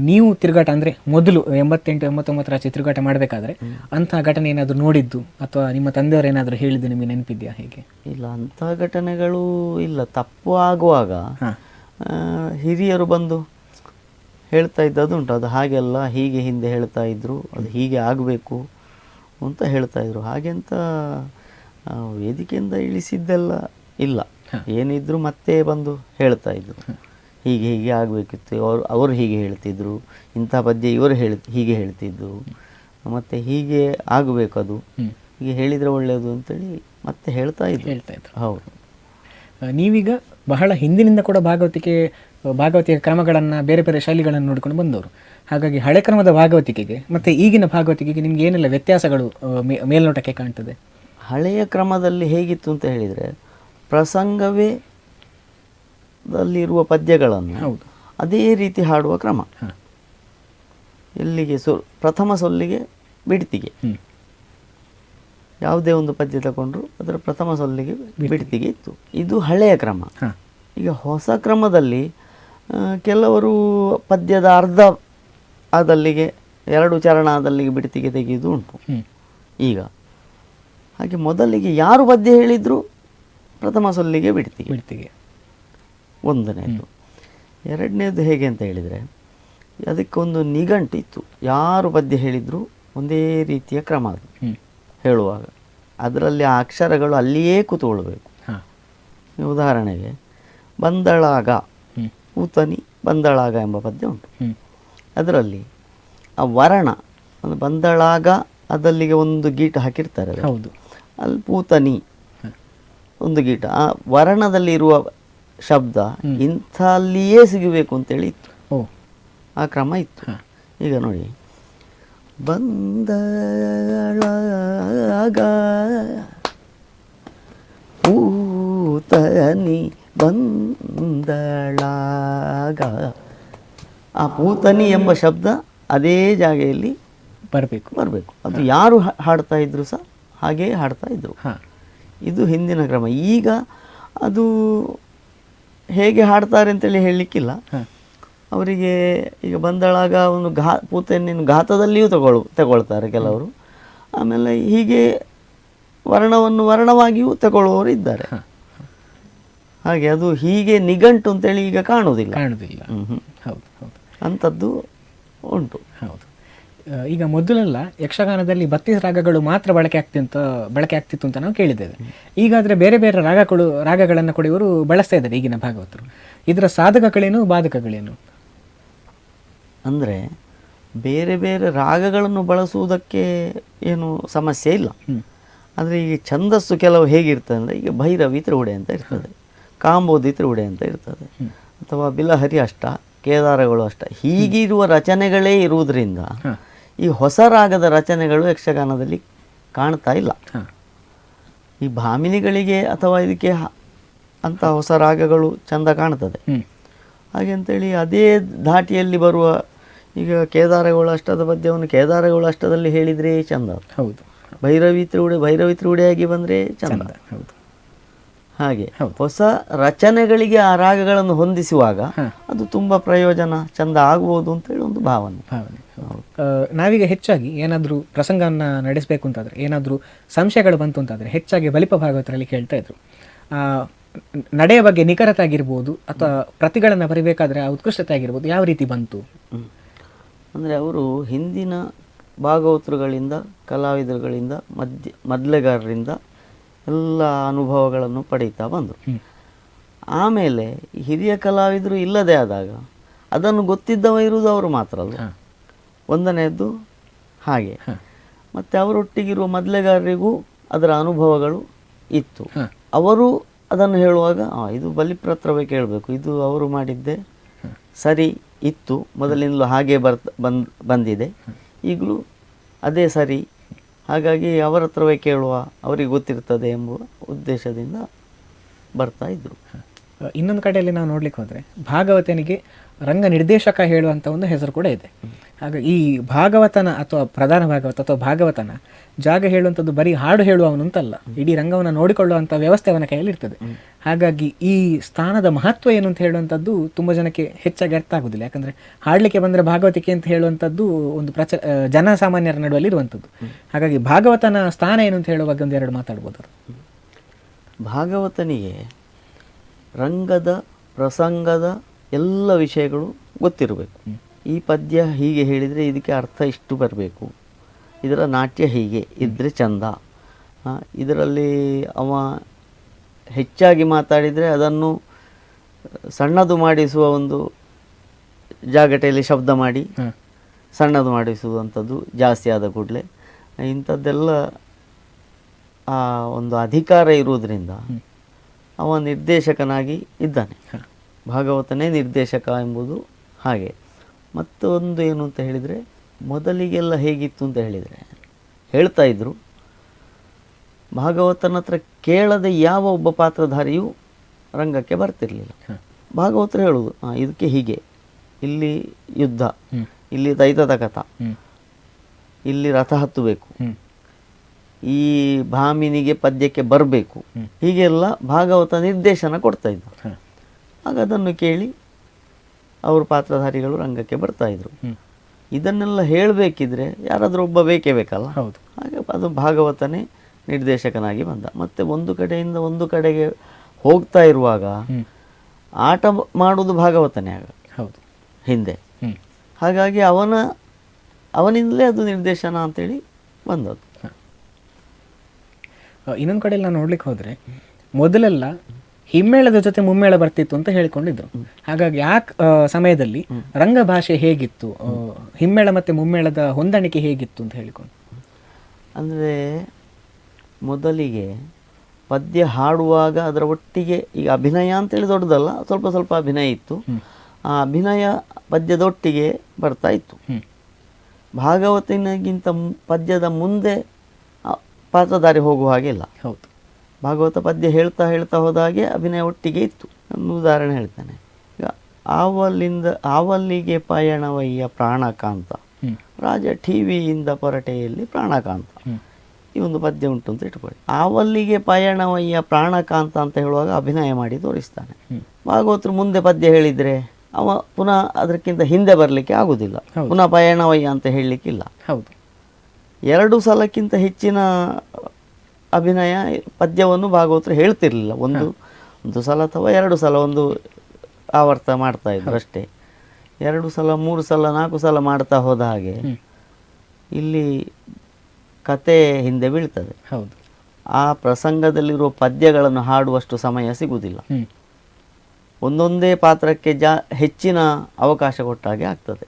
ನೀವು ತಿರುಗಾಟ ಅಂದರೆ ಮೊದಲು 88, 89 ಆಚೆ ತಿರುಗಾಟ ಮಾಡಬೇಕಾದ್ರೆ ಅಂಥ ಘಟನೆ ಏನಾದರೂ ನೋಡಿದ್ದು ಅಥವಾ ನಿಮ್ಮ ತಂದೆಯವರು ಏನಾದರೂ ಹೇಳಿದ್ದು ನಿಮಗೆ ನೆನಪಿದೆಯಾ? ಹೇಗೆ? ಇಲ್ಲ, ಅಂಥ ಘಟನೆಗಳು ಇಲ್ಲ. ತಪ್ಪು ಆಗುವಾಗ ಹಿರಿಯರು ಬಂದು ಹೇಳ್ತಾ ಇದ್ದದ್ದು ಉಂಟು. ಅದು ಹಾಗೆಲ್ಲ ಹೀಗೆ ಹಿಂದೆ ಹೇಳ್ತಾ ಇದ್ರು, ಅದು ಹೀಗೆ ಆಗಬೇಕು ಅಂತ ಹೇಳ್ತಾ ಇದ್ರು. ಹಾಗೆಂತ ವೇದಿಕೆಯಿಂದ ಇಳಿಸಿದ್ದೆಲ್ಲ ಇಲ್ಲ. ಏನಿದ್ರು ಮತ್ತೆ ಬಂದು ಹೇಳ್ತಾ ಇದ್ರು, ಹೀಗೆ ಹೀಗೆ ಆಗಬೇಕಿತ್ತು, ಅವರು ಹೀಗೆ ಹೇಳ್ತಿದ್ರು, ಇಂಥ ಪದ್ಯ ಇವರು ಹೀಗೆ ಹೇಳ್ತಿದ್ರು, ಮತ್ತು ಹೀಗೆ ಆಗಬೇಕು, ಅದು ಹೀಗೆ ಹೇಳಿದರೆ ಒಳ್ಳೆಯದು ಅಂತೇಳಿ ಮತ್ತೆ ಹೇಳ್ತಾ ಇದ್ರು. ಹೌದು. ನೀವೀಗ ಬಹಳ ಹಿಂದಿನಿಂದ ಕೂಡ ಭಾಗವತಿಕೆ ಕ್ರಮಗಳನ್ನು, ಬೇರೆ ಬೇರೆ ಶೈಲಿಗಳನ್ನು ನೋಡ್ಕೊಂಡು ಬಂದವರು. ಹಾಗಾಗಿ ಹಳೆ ಕ್ರಮದ ಭಾಗವತಿಕೆಗೆ ಮತ್ತು ಈಗಿನ ಭಾಗವತಿಕೆಗೆ ನಿಮ್ಗೆ ಏನೆಲ್ಲ ವ್ಯತ್ಯಾಸಗಳು ಮೇಲ್ನೋಟಕ್ಕೆ ಕಾಣ್ತದೆ? ಹಳೆಯ ಕ್ರಮದಲ್ಲಿ ಹೇಗಿತ್ತು ಅಂತ ಹೇಳಿದರೆ, ಪ್ರಸಂಗವೇ ದಲ್ಲಿರುವ ಪದ್ಯಗಳನ್ನು ಅದೇ ರೀತಿ ಹಾಡುವ ಕ್ರಮ. ಎಲ್ಲಿಗೆ ಪ್ರಥಮ ಸೊಲ್ಲಿಗೆ ಬಿಡ್ತಿಗೆ, ಯಾವುದೇ ಒಂದು ಪದ್ಯ ತಗೊಂಡ್ರು ಅದರ ಪ್ರಥಮ ಸೊಲ್ಲಿಗೆ ಬಿಡ್ತಿಗೆ ಇತ್ತು. ಇದು ಹಳೆಯ ಕ್ರಮ. ಈಗ ಹೊಸ ಕ್ರಮದಲ್ಲಿ ಕೆಲವರು ಪದ್ಯದ ಅರ್ಧ ಆದಲ್ಲಿಗೆ, 2 ಚರಣ ಆದಲ್ಲಿಗೆ ಬಿಡ್ತಿಗೆ ತೆಗೆಯುವುದು ಉಂಟು ಈಗ. ಹಾಗೆ ಮೊದಲಿಗೆ ಯಾರು ಪದ್ಯ ಹೇಳಿದ್ರು ಪ್ರಥಮ ಸೊಲ್ಲಿಗೆ ಬಿಡ್ತಿಗೆ ಒಂದನೇದು. ಎರಡನೇದು ಹೇಗೆ ಅಂತ ಹೇಳಿದರೆ, ಅದಕ್ಕೊಂದು ನಿಘಂಟು ಇತ್ತು. ಯಾರು ಪದ್ಯ ಹೇಳಿದ್ರು ಒಂದೇ ರೀತಿಯ ಕ್ರಮ ಅದು ಹೇಳುವಾಗ. ಅದರಲ್ಲಿ ಆ ಅಕ್ಷರಗಳು ಅಲ್ಲಿಯೇ ಕೂತ್ಕೊಳ್ಬೇಕು. ಉದಾಹರಣೆಗೆ ಬಂದಳಾಗ, ಪೂತನಿ ಬಂದಳಾಗ ಎಂಬ ಪದ್ಯ ಉಂಟು. ಅದರಲ್ಲಿ ಆ ವರ್ಣ ಬಂದಳಾಗ ಅದಲ್ಲಿಗೆ ಒಂದು ಗೀಟ ಹಾಕಿರ್ತಾರೆ. ಹೌದು. ಅಲ್ಲಿ ಪೂತನಿ ಒಂದು ಗೀಟ, ಆ ವರ್ಣದಲ್ಲಿರುವ ಶಬ್ದ ಇಂಥಲ್ಲಿಯೇ ಸಿಗಬೇಕು ಅಂತೇಳಿ ಇತ್ತು. ಆ ಕ್ರಮ ಇತ್ತು. ಈಗ ನೋಡಿ, ಬಂದಳಾಗ ಪೂತನಿ ಬಂದಳಾಗ, ಆ ಪೂತನಿ ಎಂಬ ಶಬ್ದ ಅದೇ ಜಾಗೆಯಲ್ಲಿ ಬರಬೇಕು. ಅದು ಯಾರು ಹಾಡ್ತಾ ಇದ್ರು ಸಹ ಹಾಗೇ ಹಾಡ್ತಾ ಇದ್ರು. ಇದು ಹಿಂದಿನ ಕ್ರಮ. ಈಗ ಅದು ಹೇಗೆ ಹಾಡ್ತಾರೆ ಅಂತೇಳಿ ಹೇಳಲಿಕ್ಕಿಲ್ಲ. ಅವರಿಗೆ ಈಗ ಬಂದಳಾಗ ಒಂದು ಪೂತನಿಯನ್ನು ಘಾತದಲ್ಲಿಯೂ ತಗೊಳ್ತಾರೆ ಕೆಲವರು. ಆಮೇಲೆ ಹೀಗೆ ವರ್ಣವನ್ನು ವರ್ಣವಾಗಿಯೂ ತಗೊಳ್ಳುವವರು ಇದ್ದಾರೆ. ಹಾಗೆ ಅದು ಹೀಗೆ ನಿಘಂಟು ಅಂತೇಳಿ ಈಗ ಕಾಣುವುದಿಲ್ಲ. ಅಂಥದ್ದು ಉಂಟು. ಹೌದು. ಈಗ ಮೊದಲೆಲ್ಲ ಯಕ್ಷಗಾನದಲ್ಲಿ 32 ರಾಗಗಳು ಮಾತ್ರ ಬಳಕೆ ಆಗ್ತಿತ್ತು ಅಂತ ನಾವು ಕೇಳಿದ್ದೇವೆ. ಈಗಾದರೆ ಬೇರೆ ಬೇರೆ ರಾಗಗಳನ್ನು ಕೂಡ ಇವರು ಬಳಸ್ತಾ ಇದ್ದಾರೆ ಈಗಿನ ಭಾಗವತರು. ಇದರ ಸಾಧಕಗಳೇನು, ಬಾಧಕಗಳೇನು? ಅಂದರೆ ಬೇರೆ ಬೇರೆ ರಾಗಗಳನ್ನು ಬಳಸುವುದಕ್ಕೆ ಏನು ಸಮಸ್ಯೆ ಇಲ್ಲ. ಆದರೆ ಈಗ ಛಂದಸ್ಸು ಕೆಲವು ಹೇಗಿರ್ತದೆ ಅಂದರೆ, ಈಗ ಭೈರವಿ ತ್ರಿವುಡೆ ಅಂತ ಇರ್ತದೆ, ಕಾಂಬೋದಿ ತ್ರಿವುಡೆ ಅಂತ ಇರ್ತದೆ, ಅಥವಾ ಬಿಲಹರಿ ಅಷ್ಟ, ಕೇದಾರಗಳು ಅಷ್ಟ, ಹೀಗಿರುವ ರಚನೆಗಳೇ ಇರುವುದರಿಂದ ಈ ಹೊಸ ರಾಗದ ರಚನೆಗಳು ಯಕ್ಷಗಾನದಲ್ಲಿ ಕಾಣ್ತಾ ಇಲ್ಲ. ಈ ಭಾಮಿನಿಗಳಿಗೆ ಅಥವಾ ಇದಕ್ಕೆ ಅಂತ ಹೊಸ ರಾಗಗಳು ಚಂದ ಕಾಣ್ತದೆ. ಹಾಗೆ ಅಂತೇಳಿ ಅದೇ ಧಾಟಿಯಲ್ಲಿ ಬರುವ ಈಗ ಕೇದಾರಗಳು ಅಷ್ಟದ ಪದ್ಯವನ್ನು ಕೇದಾರಗಳು ಅಷ್ಟದಲ್ಲಿ ಹೇಳಿದರೆ ಚಂದ. ಹೌದು. ಭೈರವಿ ತ್ರಿವುಡೆಯಾಗಿ ಬಂದರೆ ಚಂದ. ಹಾಗೆ ಹೊಸ ರಚನೆಗಳಿಗೆ ಆ ರಾಗಗಳನ್ನು ಹೊಂದಿಸುವಾಗ ಅದು ತುಂಬ ಪ್ರಯೋಜನ ಚಂದ ಆಗ್ಬೋದು ಅಂತೇಳಿ ಒಂದು ಭಾವನೆ. ನಾವೀಗ ಹೆಚ್ಚಾಗಿ ಏನಾದರೂ ಪ್ರಸಂಗವನ್ನು ನಡೆಸಬೇಕು ಅಂತಾದರೆ, ಏನಾದರೂ ಸಂಶಯಗಳು ಬಂತು ಅಂತಾದರೆ ಹೆಚ್ಚಾಗಿ ಬಲಿಪ ಭಾಗವತರಲ್ಲಿ ಕೇಳ್ತಾ ಇದ್ರು. ನಡೆಯ ಬಗ್ಗೆ ನಿಖರತೆ ಆಗಿರ್ಬೋದು ಅಥವಾ ಪ್ರತಿಗಳನ್ನು ಬರಿಬೇಕಾದ್ರೆ ಆ ಉತ್ಕೃಷ್ಟತೆ ಆಗಿರ್ಬೋದು ಯಾವ ರೀತಿ ಬಂತು? ಅಂದರೆ ಅವರು ಹಿಂದಿನ ಭಾಗವತರುಗಳಿಂದ, ಕಲಾವಿದರುಗಳಿಂದ, ಮೊದಲೆಗಾರರಿಂದ ಎಲ್ಲ ಅನುಭವಗಳನ್ನು ಪಡೀತಾ ಬಂದರು. ಆಮೇಲೆ ಹಿರಿಯ ಕಲಾವಿದರು ಇಲ್ಲದೆ ಆದಾಗ ಅದನ್ನು ಗೊತ್ತಿದ್ದವ ಇರುವುದು ಅವರು ಮಾತ್ರ ಅಲ್ಲ. ಒಂದನೆಯದ್ದು ಹಾಗೆ. ಮತ್ತು ಅವರೊಟ್ಟಿಗಿರುವ ಮೊದಲೆಗಾರರಿಗೂ ಅದರ ಅನುಭವಗಳು ಇತ್ತು. ಅವರು ಅದನ್ನು ಹೇಳುವಾಗ ಇದು ಬಲಿಪ್ರತ್ರವೇ ಕೇಳಬೇಕು, ಇದು ಅವರು ಮಾಡಿದ್ದೆ ಸರಿ ಇತ್ತು, ಮೊದಲಿಂದಲೂ ಹಾಗೆ ಬಂದಿದೆ, ಈಗಲೂ ಅದೇ ಸರಿ, ಹಾಗಾಗಿ ಅವರ ಹತ್ರವೇ ಕೇಳುವ, ಅವರಿಗೆ ಗೊತ್ತಿರ್ತದೆ ಎಂಬುವ ಉದ್ದೇಶದಿಂದ ಬರ್ತಾ ಇದ್ರು. ಇನ್ನೊಂದು ಕಡೆಯಲ್ಲಿ ನಾವು ನೋಡ್ಲಿಕ್ಕೆ ಹೋದರೆ ಭಾಗವತನಿಗೆ ರಂಗ ನಿರ್ದೇಶಕ ಹೇಳುವಂಥ ಒಂದು ಹೆಸರು ಕೂಡ ಇದೆ. ಹಾಗಾಗಿ ಈ ಭಾಗವತನ ಅಥವಾ ಪ್ರಧಾನ ಭಾಗವತ ಅಥವಾ ಭಾಗವತನ ಜಾಗ ಹೇಳುವಂಥದ್ದು ಬರೀ ಹಾಡು ಹೇಳುವವನಂತಲ್ಲ, ಇಡೀ ರಂಗವನ್ನು ನೋಡಿಕೊಳ್ಳುವಂಥ ವ್ಯವಸ್ಥೆ ಅವನ ಕೈಯಲ್ಲಿ ಇರ್ತದೆ. ಹಾಗಾಗಿ ಈ ಸ್ಥಾನದ ಮಹತ್ವ ಏನು ಅಂತ ಹೇಳುವಂಥದ್ದು ತುಂಬ ಜನಕ್ಕೆ ಹೆಚ್ಚಾಗಿ ಅರ್ಥ ಆಗೋದಿಲ್ಲ. ಯಾಕಂದರೆ ಹಾಡಲಿಕ್ಕೆ ಬಂದರೆ ಭಾಗವತಿಕೆ ಅಂತ ಹೇಳುವಂಥದ್ದು ಒಂದು ಜನಸಾಮಾನ್ಯರ ನಡುವಲ್ಲಿ ಇರುವಂಥದ್ದು. ಹಾಗಾಗಿ ಭಾಗವತನ ಸ್ಥಾನ ಏನು ಅಂತ ಹೇಳುವಾಗ ಒಂದೆರಡು ಮಾತಾಡ್ಬೋದು. ಭಾಗವತನಿಗೆ ರಂಗದ ಪ್ರಸಂಗದ ಎಲ್ಲ ವಿಷಯಗಳು ಗೊತ್ತಿರಬೇಕು. ಈ ಪದ್ಯ ಹೀಗೆ ಹೇಳಿದರೆ ಇದಕ್ಕೆ ಅರ್ಥ ಇಷ್ಟು ಬರಬೇಕು, ಇದರ ನಾಟ್ಯ ಹೀಗೆ ಇದ್ದರೆ ಚಂದ, ಇದರಲ್ಲಿ ಅವ ಹೆಚ್ಚಾಗಿ ಮಾತಾಡಿದರೆ ಅದನ್ನು ಸಣ್ಣದು ಮಾಡಿಸುವ ಒಂದು ಜಾಗಟೆಯಲ್ಲಿ ಶಬ್ದ ಮಾಡಿ ಸಣ್ಣದು ಮಾಡಿಸುವಂಥದ್ದು ಜಾಸ್ತಿ ಆದ ಕೂಡಲೇ ಇಂಥದ್ದೆಲ್ಲ ಆ ಒಂದು ಅಧಿಕಾರ ಇರುವುದರಿಂದ ಅವ ನಿರ್ದೇಶಕನಾಗಿ ಇದ್ದಾನೆ. ಭಾಗವತನೇ ನಿರ್ದೇಶಕ ಎಂಬುದು ಹಾಗೆ. ಮತ್ತೊಂದು ಏನು ಅಂತ ಹೇಳಿದರೆ, ಮೊದಲಿಗೆಲ್ಲ ಹೇಗಿತ್ತು ಅಂತ ಹೇಳಿದರೆ ಹೇಳ್ತಾ ಇದ್ದರು, ಭಾಗವತನ ಹತ್ರ ಕೇಳದೆ ಯಾವ ಒಬ್ಬ ಪಾತ್ರಧಾರಿಯೂ ರಂಗಕ್ಕೆ ಬರ್ತಿರಲಿಲ್ಲ. ಭಾಗವತರು ಹೇಳುವುದು ಇದಕ್ಕೆ ಹೀಗೆ, ಇಲ್ಲಿ ಯುದ್ಧ, ಇಲ್ಲಿ ದೈತದ ಕಥ, ಇಲ್ಲಿ ರಥ ಹತ್ತಬೇಕು, ಈ ಭಾಮಿನಿಗೆ ಪದ್ಯಕ್ಕೆ ಬರಬೇಕು, ಹೀಗೆಲ್ಲ ಭಾಗವತ ನಿರ್ದೇಶನ ಕೊಡ್ತಾ ಇದ್ದ. ಆಗ ಅದನ್ನು ಕೇಳಿ ಅವರು ಪಾತ್ರಧಾರಿಗಳು ರಂಗಕ್ಕೆ ಬರ್ತಾ ಇದ್ರು. ಇದನ್ನೆಲ್ಲ ಹೇಳಬೇಕಿದ್ರೆ ಯಾರಾದರೂ ಒಬ್ಬ ಬೇಕೇ ಬೇಕಲ್ಲ. ಹಾಗೆ ಅದು ಭಾಗವತನೇ ನಿರ್ದೇಶಕನಾಗಿ ಬಂದ. ಮತ್ತು ಒಂದು ಕಡೆಯಿಂದ ಒಂದು ಕಡೆಗೆ ಹೋಗ್ತಾ ಇರುವಾಗ ಆಟ ಮಾಡುವುದು ಭಾಗವತನೇ ಆಗ ಹಿಂದೆ. ಹಾಗಾಗಿ ಅವನಿಂದಲೇ ಅದು ನಿರ್ದೇಶನ ಅಂತೇಳಿ ಬಂದದ್ದು. ಇನ್ನೊಂದು ಕಡೆಯಲ್ಲಿ ನಾವು ನೋಡ್ಲಿಕ್ಕೆ ಹೋದರೆ ಮೊದಲೆಲ್ಲ ಹಿಮ್ಮೇಳದ ಜೊತೆ ಮುಮ್ಮೇಳ ಬರ್ತಿತ್ತು ಅಂತ ಹೇಳಿಕೊಂಡಿದ್ರು. ಹಾಗಾಗಿ ಆ ಸಮಯದಲ್ಲಿ ರಂಗ ಭಾಷೆ ಹೇಗಿತ್ತು, ಹಿಮ್ಮೇಳ ಮತ್ತು ಮುಮ್ಮೇಳದ ಹೊಂದಾಣಿಕೆ ಹೇಗಿತ್ತು ಅಂತ ಹೇಳಿಕೊಂಡು. ಅಂದರೆ ಮೊದಲಿಗೆ ಪದ್ಯ ಹಾಡುವಾಗ ಅದರ ಒಟ್ಟಿಗೆ, ಈಗ ಅಭಿನಯ ಅಂತೇಳಿ ದೊಡ್ಡದಲ್ಲ, ಸ್ವಲ್ಪ ಸ್ವಲ್ಪ ಅಭಿನಯ ಇತ್ತು. ಆ ಅಭಿನಯ ಪದ್ಯದೊಟ್ಟಿಗೆ ಬರ್ತಾ ಇತ್ತು. ಭಾಗವತನಿಗಿಂತ ಪದ್ಯದ ಮುಂದೆ ಪಾತ್ರಧಾರಿ ಹೋಗುವ ಹಾಗೆ ಇಲ್ಲ. ಹೌದು, ಭಾಗವತ ಪದ್ಯ ಹೇಳ್ತಾ ಹೇಳ್ತಾ ಹೋದ ಹಾಗೆ ಅಭಿನಯ ಒಟ್ಟಿಗೆ ಇತ್ತು. ಒಂದು ಉದಾಹರಣೆ ಹೇಳ್ತಾನೆ. ಈಗ ಆವಲ್ಲಿಗೆ ಪಯಣವಯ್ಯ ಪ್ರಾಣಕಾಂತ, ರಾಜ ಟಿವಿಯಿಂದ ಪೊರಟೆಯಲ್ಲಿ ಪ್ರಾಣಕಾಂತ, ಈ ಒಂದು ಪದ್ಯ ಉಂಟು ಅಂತ ಇಟ್ಕೊಳ್ಳಿ. ಆವಲ್ಲಿಗೆ ಪಯಣವಯ್ಯ ಪ್ರಾಣಕಾಂತ ಅಂತ ಹೇಳುವಾಗ ಅಭಿನಯ ಮಾಡಿ ತೋರಿಸ್ತಾನೆ. ಭಾಗವತರು ಮುಂದೆ ಪದ್ಯ ಹೇಳಿದರೆ ಅವ ಪುನಃ ಅದಕ್ಕಿಂತ ಹಿಂದೆ ಬರಲಿಕ್ಕೆ ಆಗುದಿಲ್ಲ, ಪುನಃ ಪಯಣವಯ್ಯ ಅಂತ ಹೇಳಲಿಕ್ಕಿಲ್ಲ. ಹೌದು, 2 ಸಲಕ್ಕಿಂತ ಹೆಚ್ಚಿನ ಅಭಿನಯ ಪದ್ಯವನ್ನು ಭಾಗವತರು ಹೇಳ್ತಿರ್ಲಿಲ್ಲ. ಒಂದು ಸಲ ಅಥವಾ 2 ಸಲ ಒಂದು ಆವರ್ತ ಮಾಡ್ತಾ ಇದ್ರು ಅಷ್ಟೇ. 2 ಸಲ 3 ಸಲ 4 ಸಲ ಮಾಡ್ತಾ ಹೋದ ಹಾಗೆ ಇಲ್ಲಿ ಕತೆ ಹಿಂದೆ ಬೀಳ್ತದೆ. ಹೌದು, ಆ ಪ್ರಸಂಗದಲ್ಲಿರುವ ಪದ್ಯಗಳನ್ನು ಹಾಡುವಷ್ಟು ಸಮಯ ಸಿಗುವುದಿಲ್ಲ. ಒಂದೊಂದೇ ಪಾತ್ರಕ್ಕೆ ಹೆಚ್ಚಿನ ಅವಕಾಶ ಕೊಟ್ಟಾಗೆ ಆಗ್ತದೆ.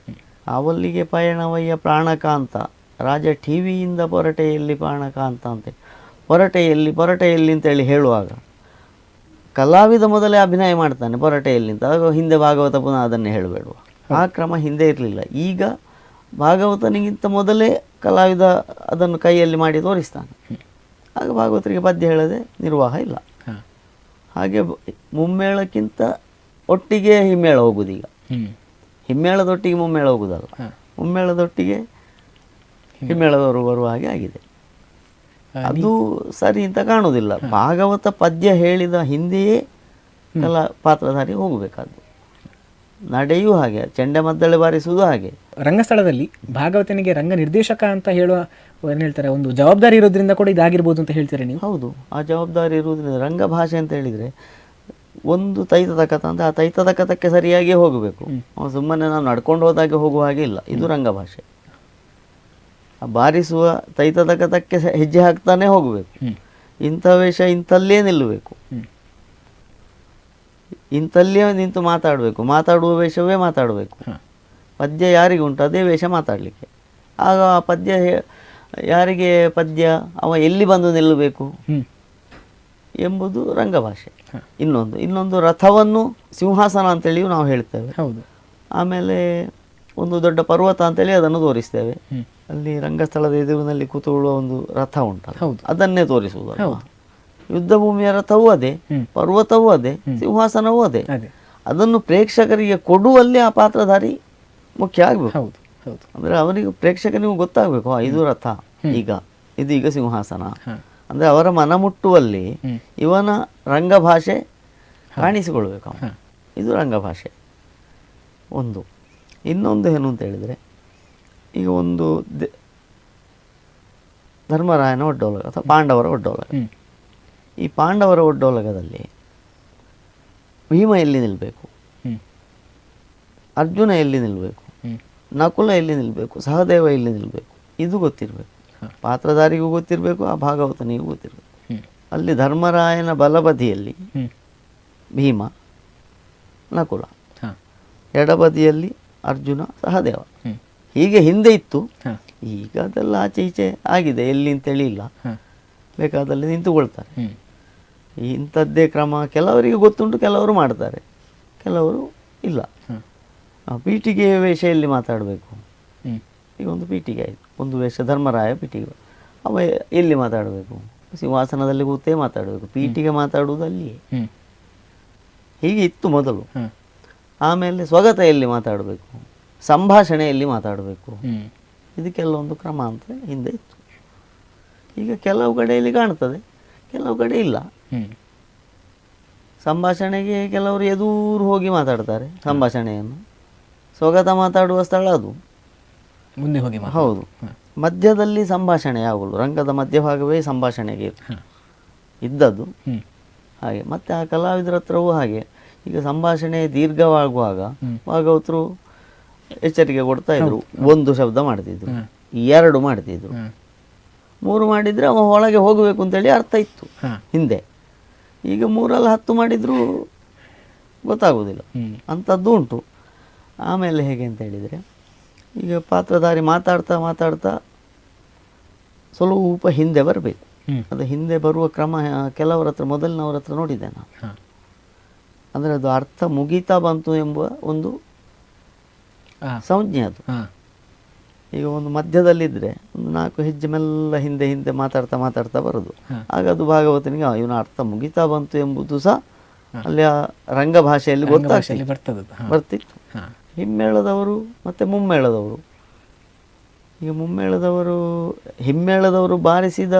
ಆವಲ್ಲಿಗೆ ಪಯಣವಯ್ಯ ಪ್ರಾಣಕಾಂತ, ರಾಜ ಟಿವಿಯಿಂದ ಪೊರಟೆಯಲ್ಲಿ ಪ್ರಾಣಕಾಂತ ಅಂತ, ಪೊರಟೆಯಲ್ಲಿ ಅಂತೇಳಿ ಹೇಳುವಾಗ ಕಲಾವಿದ ಮೊದಲೇ ಅಭಿನಯ ಮಾಡ್ತಾನೆ ಪೊರಟೆಯಲ್ಲಿ ಅಂತ, ಆಗ ಹಿಂದೆ ಭಾಗವತ ಪುನಃ ಅದನ್ನೇ ಹೇಳಬೇಡುವ, ಆ ಕ್ರಮ ಹಿಂದೆ ಇರಲಿಲ್ಲ. ಈಗ ಭಾಗವತನಿಗಿಂತ ಮೊದಲೇ ಕಲಾವಿದ ಅದನ್ನು ಕೈಯಲ್ಲಿ ಮಾಡಿ ತೋರಿಸ್ತಾನೆ. ಆಗ ಭಾಗವತರಿಗೆ ಪದ್ಯ ಹೇಳದೆ ನಿರ್ವಾಹ ಇಲ್ಲ. ಹಾಗೆ ಮುಮ್ಮೇಳಕ್ಕಿಂತ ಒಟ್ಟಿಗೆ ಹಿಮ್ಮೇಳ ಹೋಗುದು. ಈಗ ಹಿಮ್ಮೇಳದೊಟ್ಟಿಗೆ ಮುಮ್ಮೇಳ ಹೋಗುದಲ್ಲ, ಮುಮ್ಮೇಳದೊಟ್ಟಿಗೆ ಹಿಮ್ಮೇಳದವರು ಬರುವ ಹಾಗೆ ಆಗಿದೆ. ಅದು ಸರಿ ಅಂತ ಕಾಣುವುದಿಲ್ಲ. ಭಾಗವತ ಪದ್ಯ ಹೇಳಿದ ಹಿಂದೆಯೇ ಪಾತ್ರಧಾರಿ ಹೋಗಬೇಕಾದ್ದು. ನಡೆಯೂ ಹಾಗೆ, ಚೆಂಡೆಮದ್ದಳೆ ಬಾರಿಸುವುದು ಹಾಗೆ. ರಂಗಸ್ಥಳದಲ್ಲಿ ಭಾಗವತನಿಗೆ ರಂಗ ನಿರ್ದೇಶಕ ಅಂತ ಹೇಳುವ ಏನು ಹೇಳ್ತಾರೆ, ಒಂದು ಜವಾಬ್ದಾರಿ ಇರೋದ್ರಿಂದ ಕೂಡ ಇದಾಗಿರ್ಬೋದು ಅಂತ ಹೇಳ್ತೀರಾ ನೀವು? ಹೌದು, ಆ ಜವಾಬ್ದಾರಿ ಇರುವುದರಿಂದ ರಂಗ ಭಾಷೆ ಅಂತ ಹೇಳಿದರೆ ಒಂದು ತೈತದ ಕಥ ಅಂದರೆ ಆ ತೈತದ ಕಥಕ್ಕೆ ಸರಿಯಾಗಿ ಹೋಗಬೇಕು. ಸುಮ್ಮನೆ ನಾವು ನಡ್ಕೊಂಡು ಹೋದಾಗೆ ಹೋಗುವ ಹಾಗೆ ಇಲ್ಲ. ಇದು ರಂಗಭಾಷೆ. ಆ ಬಾರಿಸುವ ತೈತದ ಕಥಕ್ಕೆ ಹೆಜ್ಜೆ ಹಾಕ್ತಾನೆ ಹೋಗಬೇಕು. ಇಂಥ ವೇಷ ಇಂಥಲ್ಲೇ ನಿಲ್ಲಬೇಕು, ಇಂಥಲ್ಲೇ ನಿಂತು ಮಾತಾಡಬೇಕು, ಮಾತಾಡುವ ವೇಷವೇ ಮಾತಾಡಬೇಕು. ಪದ್ಯ ಯಾರಿಗುಂಟು ಅದೇ ವೇಷ ಮಾತಾಡಲಿಕ್ಕೆ. ಆಗ ಆ ಪದ್ಯ ಯಾರಿಗೆ ಪದ್ಯ ಅವ ಎಲ್ಲಿ ಬಂದು ನಿಲ್ಲಬೇಕು ಎಂಬುದು ರಂಗಭಾಷೆ. ಇನ್ನೊಂದು ರಥವನ್ನು ಸಿಂಹಾಸನ ಅಂತೇಳಿಯೂ ನಾವು ಹೇಳ್ತೇವೆ. ಆಮೇಲೆ ಒಂದು ದೊಡ್ಡ ಪರ್ವತ ಅಂತೇಳಿ ಅದನ್ನು ತೋರಿಸ್ತೇವೆ. ಅಲ್ಲಿ ರಂಗಸ್ಥಳದ ಎದುರಿನಲ್ಲಿ ಕೂತುಕೊಳ್ಳುವ ಒಂದು ರಥ ಉಂಟು, ಅದನ್ನೇ ತೋರಿಸುವುದು. ಯುದ್ಧ ಭೂಮಿಯ ರಥವೂ ಅದೇ, ಪರ್ವತವೂ ಅದೇ, ಸಿಂಹಾಸನವೂ ಅದೇ. ಅದನ್ನು ಪ್ರೇಕ್ಷಕರಿಗೆ ಕೊಡುವಲ್ಲಿ ಆ ಪಾತ್ರಧಾರಿ ಮುಖ್ಯ ಆಗಬೇಕು. ಅಂದ್ರೆ ಅವನಿಗೆ ಪ್ರೇಕ್ಷಕನಿಗೂ ಗೊತ್ತಾಗಬೇಕು, ಇದು ರಥ, ಈಗ ಸಿಂಹಾಸನ. ಅಂದ್ರೆ ಅವರ ಮನ ಮುಟ್ಟುವಲ್ಲಿ ಇವನ ರಂಗಭಾಷೆ ಕಾಣಿಸಿಕೊಳ್ಬೇಕು. ಇದು ರಂಗಭಾಷೆ ಒಂದು. ಇನ್ನೊಂದು ಏನು ಅಂತ ಹೇಳಿದರೆ, ಈಗ ಒಂದು ಧರ್ಮರಾಯನ ಒಡ್ಡೋಲಗ ಅಥವಾ ಪಾಂಡವರ ಒಡ್ಡೋಲಗ. ಈ ಪಾಂಡವರ ಒಡ್ಡೋಲಗದಲ್ಲಿ ಭೀಮ ಎಲ್ಲಿ ನಿಲ್ಲಬೇಕು, ಅರ್ಜುನ ಎಲ್ಲಿ ನಿಲ್ಲಬೇಕು, ನಕುಲ ಎಲ್ಲಿ ನಿಲ್ಲಬೇಕು, ಸಹದೇವ ಎಲ್ಲಿ ನಿಲ್ಲಬೇಕು, ಇದು ಗೊತ್ತಿರಬೇಕು. ಪಾತ್ರಧಾರಿಗೂ ಗೊತ್ತಿರಬೇಕು, ಆ ಭಾಗವತನಿಗೂ ಗೊತ್ತಿರಬೇಕು. ಅಲ್ಲಿ ಧರ್ಮರಾಯನ ಬಲಬದಿಯಲ್ಲಿ ಭೀಮ, ನಕುಲ, ಎಡಬದಿಯಲ್ಲಿ ಅರ್ಜುನ, ಸಹದೇವ. ಹೀಗೆ ಹಿಂದೆ ಇತ್ತು. ಈಗ ಅದೆಲ್ಲ ಆಚೆ ಈಚೆ ಆಗಿದೆ, ಎಲ್ಲಿ ಅಂತೇಳಿ ಇಲ್ಲ. ಬೇಕಾದಲ್ಲಿ ನಿಂತುಕೊಳ್ತಾರೆ. ಇಂಥದ್ದೇ ಕ್ರಮ ಕೆಲವರಿಗೆ ಗೊತ್ತುಂಟು, ಕೆಲವರು ಮಾಡ್ತಾರೆ, ಕೆಲವರು ಇಲ್ಲ. ಪೀಠಿಗೆ ವೇಷೆಯಲ್ಲಿ ಮಾತಾಡಬೇಕು. ಈಗ ಒಂದು ಪೀಠಿಗೆ ಆಯಿತು, ಒಂದು ವೇಷ ಧರ್ಮರಾಯ ಪೀಠಿಗೆ, ಅವ ಎಲ್ಲಿ ಮಾತಾಡಬೇಕು, ಸಿಂಹಾಸನದಲ್ಲಿ ಕೂತೇ ಮಾತಾಡಬೇಕು. ಪೀಠಿಗೆ ಮಾತಾಡುವುದು ಅಲ್ಲಿಯೇ. ಹೀಗೆ ಇತ್ತು ಮೊದಲು. ಆಮೇಲೆ ಸ್ವಗತ ಎಲ್ಲಿ ಮಾತಾಡಬೇಕು, ಸಂಭಾಷಣೆಯಲ್ಲಿ ಮಾತಾಡಬೇಕು. ಇದಕ್ಕೆಲ್ಲ ಒಂದು ಕ್ರಮ ಅಂತ ಹಿಂದೆ ಇತ್ತು. ಈಗ ಕೆಲವು ಕಡೆಯಲ್ಲಿ ಕಾಣ್ತದೆ, ಕೆಲವು ಕಡೆ ಇಲ್ಲ. ಸಂಭಾಷಣೆಗೆ ಕೆಲವರು ಎದುರು ಹೋಗಿ ಮಾತಾಡ್ತಾರೆ ಸಂಭಾಷಣೆಯನ್ನು. ಸ್ವಗತ ಮಾತಾಡುವ ಸ್ಥಳ ಅದು ಮುಂದೆ ಹೋಗಿ. ಹೌದು, ಮಧ್ಯದಲ್ಲಿ ಸಂಭಾಷಣೆ ಯಾವಾಗಲೂ ರಂಗದ ಮಧ್ಯಭಾಗವೇ ಸಂಭಾಷಣೆಗೆ ಇದ್ದದ್ದು. ಹಾಗೆ ಮತ್ತೆ ಆ ಕಲಾವಿದರ ಹತ್ರವೂ ಹಾಗೆ. ಈಗ ಸಂಭಾಷಣೆ ದೀರ್ಘವಾಗುವಾಗ ಭಾಗವತರು ಎಚ್ಚರಿಕೆ ಕೊಡ್ತಾ ಇದ್ರು. ಒಂದು ಶಬ್ದ ಮಾಡ್ತಿದ್ರು, 2 ಮಾಡ್ತಿದ್ರು, 3 ಮಾಡಿದ್ರೆ ಅವ ಒಳಗೆ ಹೋಗಬೇಕು ಅಂತೇಳಿ ಅರ್ಥ ಇತ್ತು ಹಿಂದೆ. ಈಗ 3ರಲ್ಲಿ 10 ಮಾಡಿದ್ರು ಗೊತ್ತಾಗುವುದಿಲ್ಲ, ಅಂಥದ್ದು ಉಂಟು. ಆಮೇಲೆ ಹೇಗೆ ಅಂತ ಹೇಳಿದರೆ, ಈಗ ಪಾತ್ರಧಾರಿ ಮಾತಾಡ್ತಾ ಮಾತಾಡ್ತಾ ಸ್ವಲ್ಪ ಹಿಂದೆ ಬರಬೇಕು. ಅದು ಹಿಂದೆ ಬರುವ ಕ್ರಮ ಕೆಲವರ ಹತ್ರ, ಮೊದಲಿನವರ ಹತ್ರ ನೋಡಿದ್ದೆ ನಾನು. ಅಂದರೆ ಅದು ಅರ್ಥ ಮುಗೀತಾ ಬಂತು ಎಂಬ ಒಂದು ಸಂಜ್ಞೆ ಅದು. ಈಗ ಒಂದು ಮಧ್ಯದಲ್ಲಿದ್ದರೆ ಒಂದು 4 ಹೆಜ್ಜೆ ಮೆಲ್ಲ ಹಿಂದೆ ಹಿಂದೆ ಮಾತಾಡ್ತಾ ಮಾತಾಡ್ತಾ ಬರೋದು. ಆಗ ಅದು ಭಾಗವತನಿಗೆ ಇವನ ಅರ್ಥ ಮುಗಿತಾ ಬಂತು ಎಂಬುದು ಸಹ ಅಲ್ಲಿ ಆ ರಂಗಭಾಷೆಯಲ್ಲಿ ಬರ್ತಿತ್ತು. ಹಿಮ್ಮೇಳದವರು ಮತ್ತು ಮುಮ್ಮೇಳದವರು. ಈಗ ಹಿಮ್ಮೇಳದವರು ಬಾರಿಸಿದ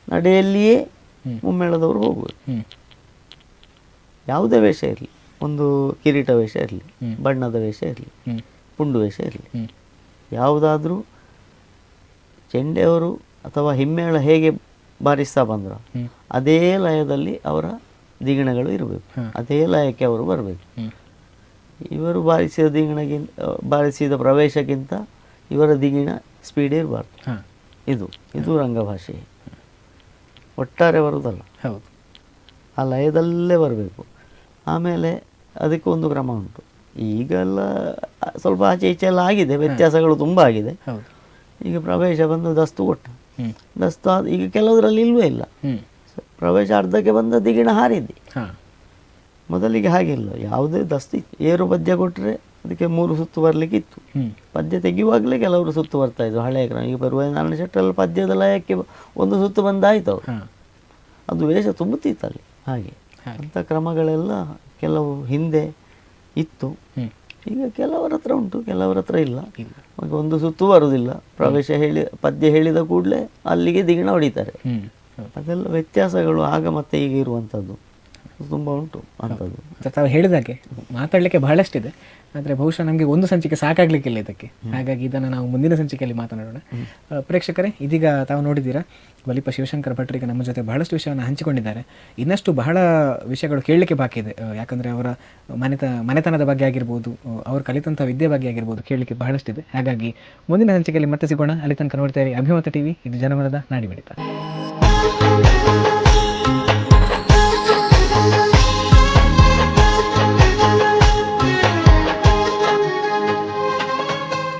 ನಡೆಯಲ್ಲಿಯೇ ಮುಮ್ಮೇಳದವರು ಹೋಗಬೇಕು. ಯಾವುದೇ ವೇಷ ಇರಲಿ, ಒಂದು ಕಿರೀಟ ವೇಷ ಇರಲಿ, ಬಣ್ಣದ ವೇಷ ಇರಲಿ, ಪುಂಡು ವೇಷ ಇರಲಿ, ಯಾವುದಾದ್ರೂ ಚೆಂಡೆಯವರು ಅಥವಾ ಹಿಮ್ಮೇಳ ಹೇಗೆ ಬಾರಿಸ್ತಾ ಬಂದ್ರ ಅದೇ ಲಯದಲ್ಲಿ ಅವರ ದಿಗಣಗಳು ಇರಬೇಕು, ಅದೇ ಲಯಕ್ಕೆ ಅವರು ಬರಬೇಕು. ಇವರು ಬಾರಿಸಿದ ಪ್ರವೇಶಕ್ಕಿಂತ ಇವರ ದಿಗಿಣ ಸ್ಪೀಡ್ ಇರಬಾರ್ದು. ಇದು ರಂಗಭಾಷೆ ಒಟ್ಟಾರೆ ಬರುವುದಲ್ಲ, ಆ ಲಯದಲ್ಲೇ ಬರಬೇಕು. ಆಮೇಲೆ ಅದಕ್ಕೆ ಒಂದು ಕ್ರಮ ಉಂಟು. ಈಗೆಲ್ಲ ಸ್ವಲ್ಪ ಆಚೆ ಈಚೆ ಎಲ್ಲ ಆಗಿದೆ, ವ್ಯತ್ಯಾಸಗಳು ತುಂಬ ಆಗಿದೆ. ಈಗ ಪ್ರವೇಶ ಬಂದು ದಸ್ತು ಕೊಟ್ಟ, ದಸ್ತು ಈಗ ಕೆಲವರಲ್ಲಿ ಇಲ್ವೇ ಇಲ್ಲ. ಪ್ರವೇಶ ಅರ್ಧಕ್ಕೆ ಬಂದ ದಿಗಿಣ ಹಾರಿದ್ದೆ. ಮೊದಲಿಗೆ ಹಾಗಿಲ್ಲ, ಯಾವುದೇ ದಸ್ತು ಇತ್ತು. ಏರು ಪದ್ಯ ಕೊಟ್ಟರೆ ಅದಕ್ಕೆ 3 ಸುತ್ತು ಬರಲಿಕ್ಕಿತ್ತು. ಪದ್ಯ ತೆಗೆಯುವಾಗಲೇ ಕೆಲವರು ಸುತ್ತು ಬರ್ತಾಯಿದ್ರು ಹಳೆಯ ಕ್ರಮ. ಈಗ ಬರುವ ನಾರಾಯಣ ಶೆಟ್ಟರಲ್ಲಿ ಪದ್ಯದ ಲಯಕ್ಕೆ 1 ಸುತ್ತು ಬಂದಾಯ್ತು ಅವರು, ಅದು ವೇಷ ತುಂಬುತ್ತಿತ್ತಲ್ಲಿ. ಹಾಗೆ ಅಂಥ ಕ್ರಮಗಳೆಲ್ಲ ಕೆಲವು ಹಿಂದೆ ಇತ್ತು. ಈಗ ಕೆಲವರ ಹತ್ರ ಉಂಟು, ಕೆಲವರ ಹತ್ರ ಇಲ್ಲ. 1 ಸುತ್ತು ಬರುವುದಿಲ್ಲ. ಪ್ರವೇಶ ಪದ್ಯ ಹೇಳಿದ ಕೂಡಲೇ ಅಲ್ಲಿಗೆ ದಿಗಿಣ ಹೊಡಿತಾರೆ. ಅದೆಲ್ಲ ವ್ಯತ್ಯಾಸಗಳು ಆಗ ಮತ್ತೆ ಈಗ ಇರುವಂಥದ್ದು. ತುಂಬ ಉಂಟು ಅಂಥದ್ದು. ಅಂತ ತಾವು ಹೇಳಿದಾಗೆ ಮಾತಾಡಲಿಕ್ಕೆ ಬಹಳಷ್ಟಿದೆ, ಆದರೆ ಬಹುಶಃ ನಮಗೆ ಒಂದು ಸಂಚಿಕೆ ಸಾಕಾಗಲಿಕ್ಕಿಲ್ಲ ಇದಕ್ಕೆ. ಹಾಗಾಗಿ ಇದನ್ನು ನಾವು ಮುಂದಿನ ಸಂಚಿಕೆಯಲ್ಲಿ ಮಾತನಾಡೋಣ. ಪ್ರೇಕ್ಷಕರೇ, ಇದೀಗ ತಾವು ನೋಡಿದ್ದೀರಾ ಬಲಿಪ ಶಿವಶಂಕರ ಭಟ್ರಿಗೆ ನಮ್ಮ ಜೊತೆ ಬಹಳಷ್ಟು ವಿಷಯವನ್ನು ಹಂಚಿಕೊಂಡಿದ್ದಾರೆ. ಇನ್ನಷ್ಟು ಬಹಳ ವಿಷಯಗಳು ಕೇಳಲಿಕ್ಕೆ ಬಾಕಿ ಇದೆ. ಯಾಕಂದರೆ ಅವರ ಮನೆತನದ ಬಗ್ಗೆ ಆಗಿರ್ಬೋದು, ಅವರು ಕಲಿತಂಥ ವಿದ್ಯೆ ಬಗ್ಗೆ ಆಗಿರ್ಬೋದು, ಕೇಳಲಿಕ್ಕೆ ಬಹಳಷ್ಟಿದೆ. ಹಾಗಾಗಿ ಮುಂದಿನ ಸಂಚಿಕೆಯಲ್ಲಿ ಮತ್ತೆ ಸಿಗೋಣ. ಅಲ್ಲಿ ತನಕ ನೋಡ್ತಾ ಇರಿ ಅಭಿಮತ ಟಿವಿ. ಇದು ಜನಮನದ ನಾಡಿ ಮಿಡಿತ.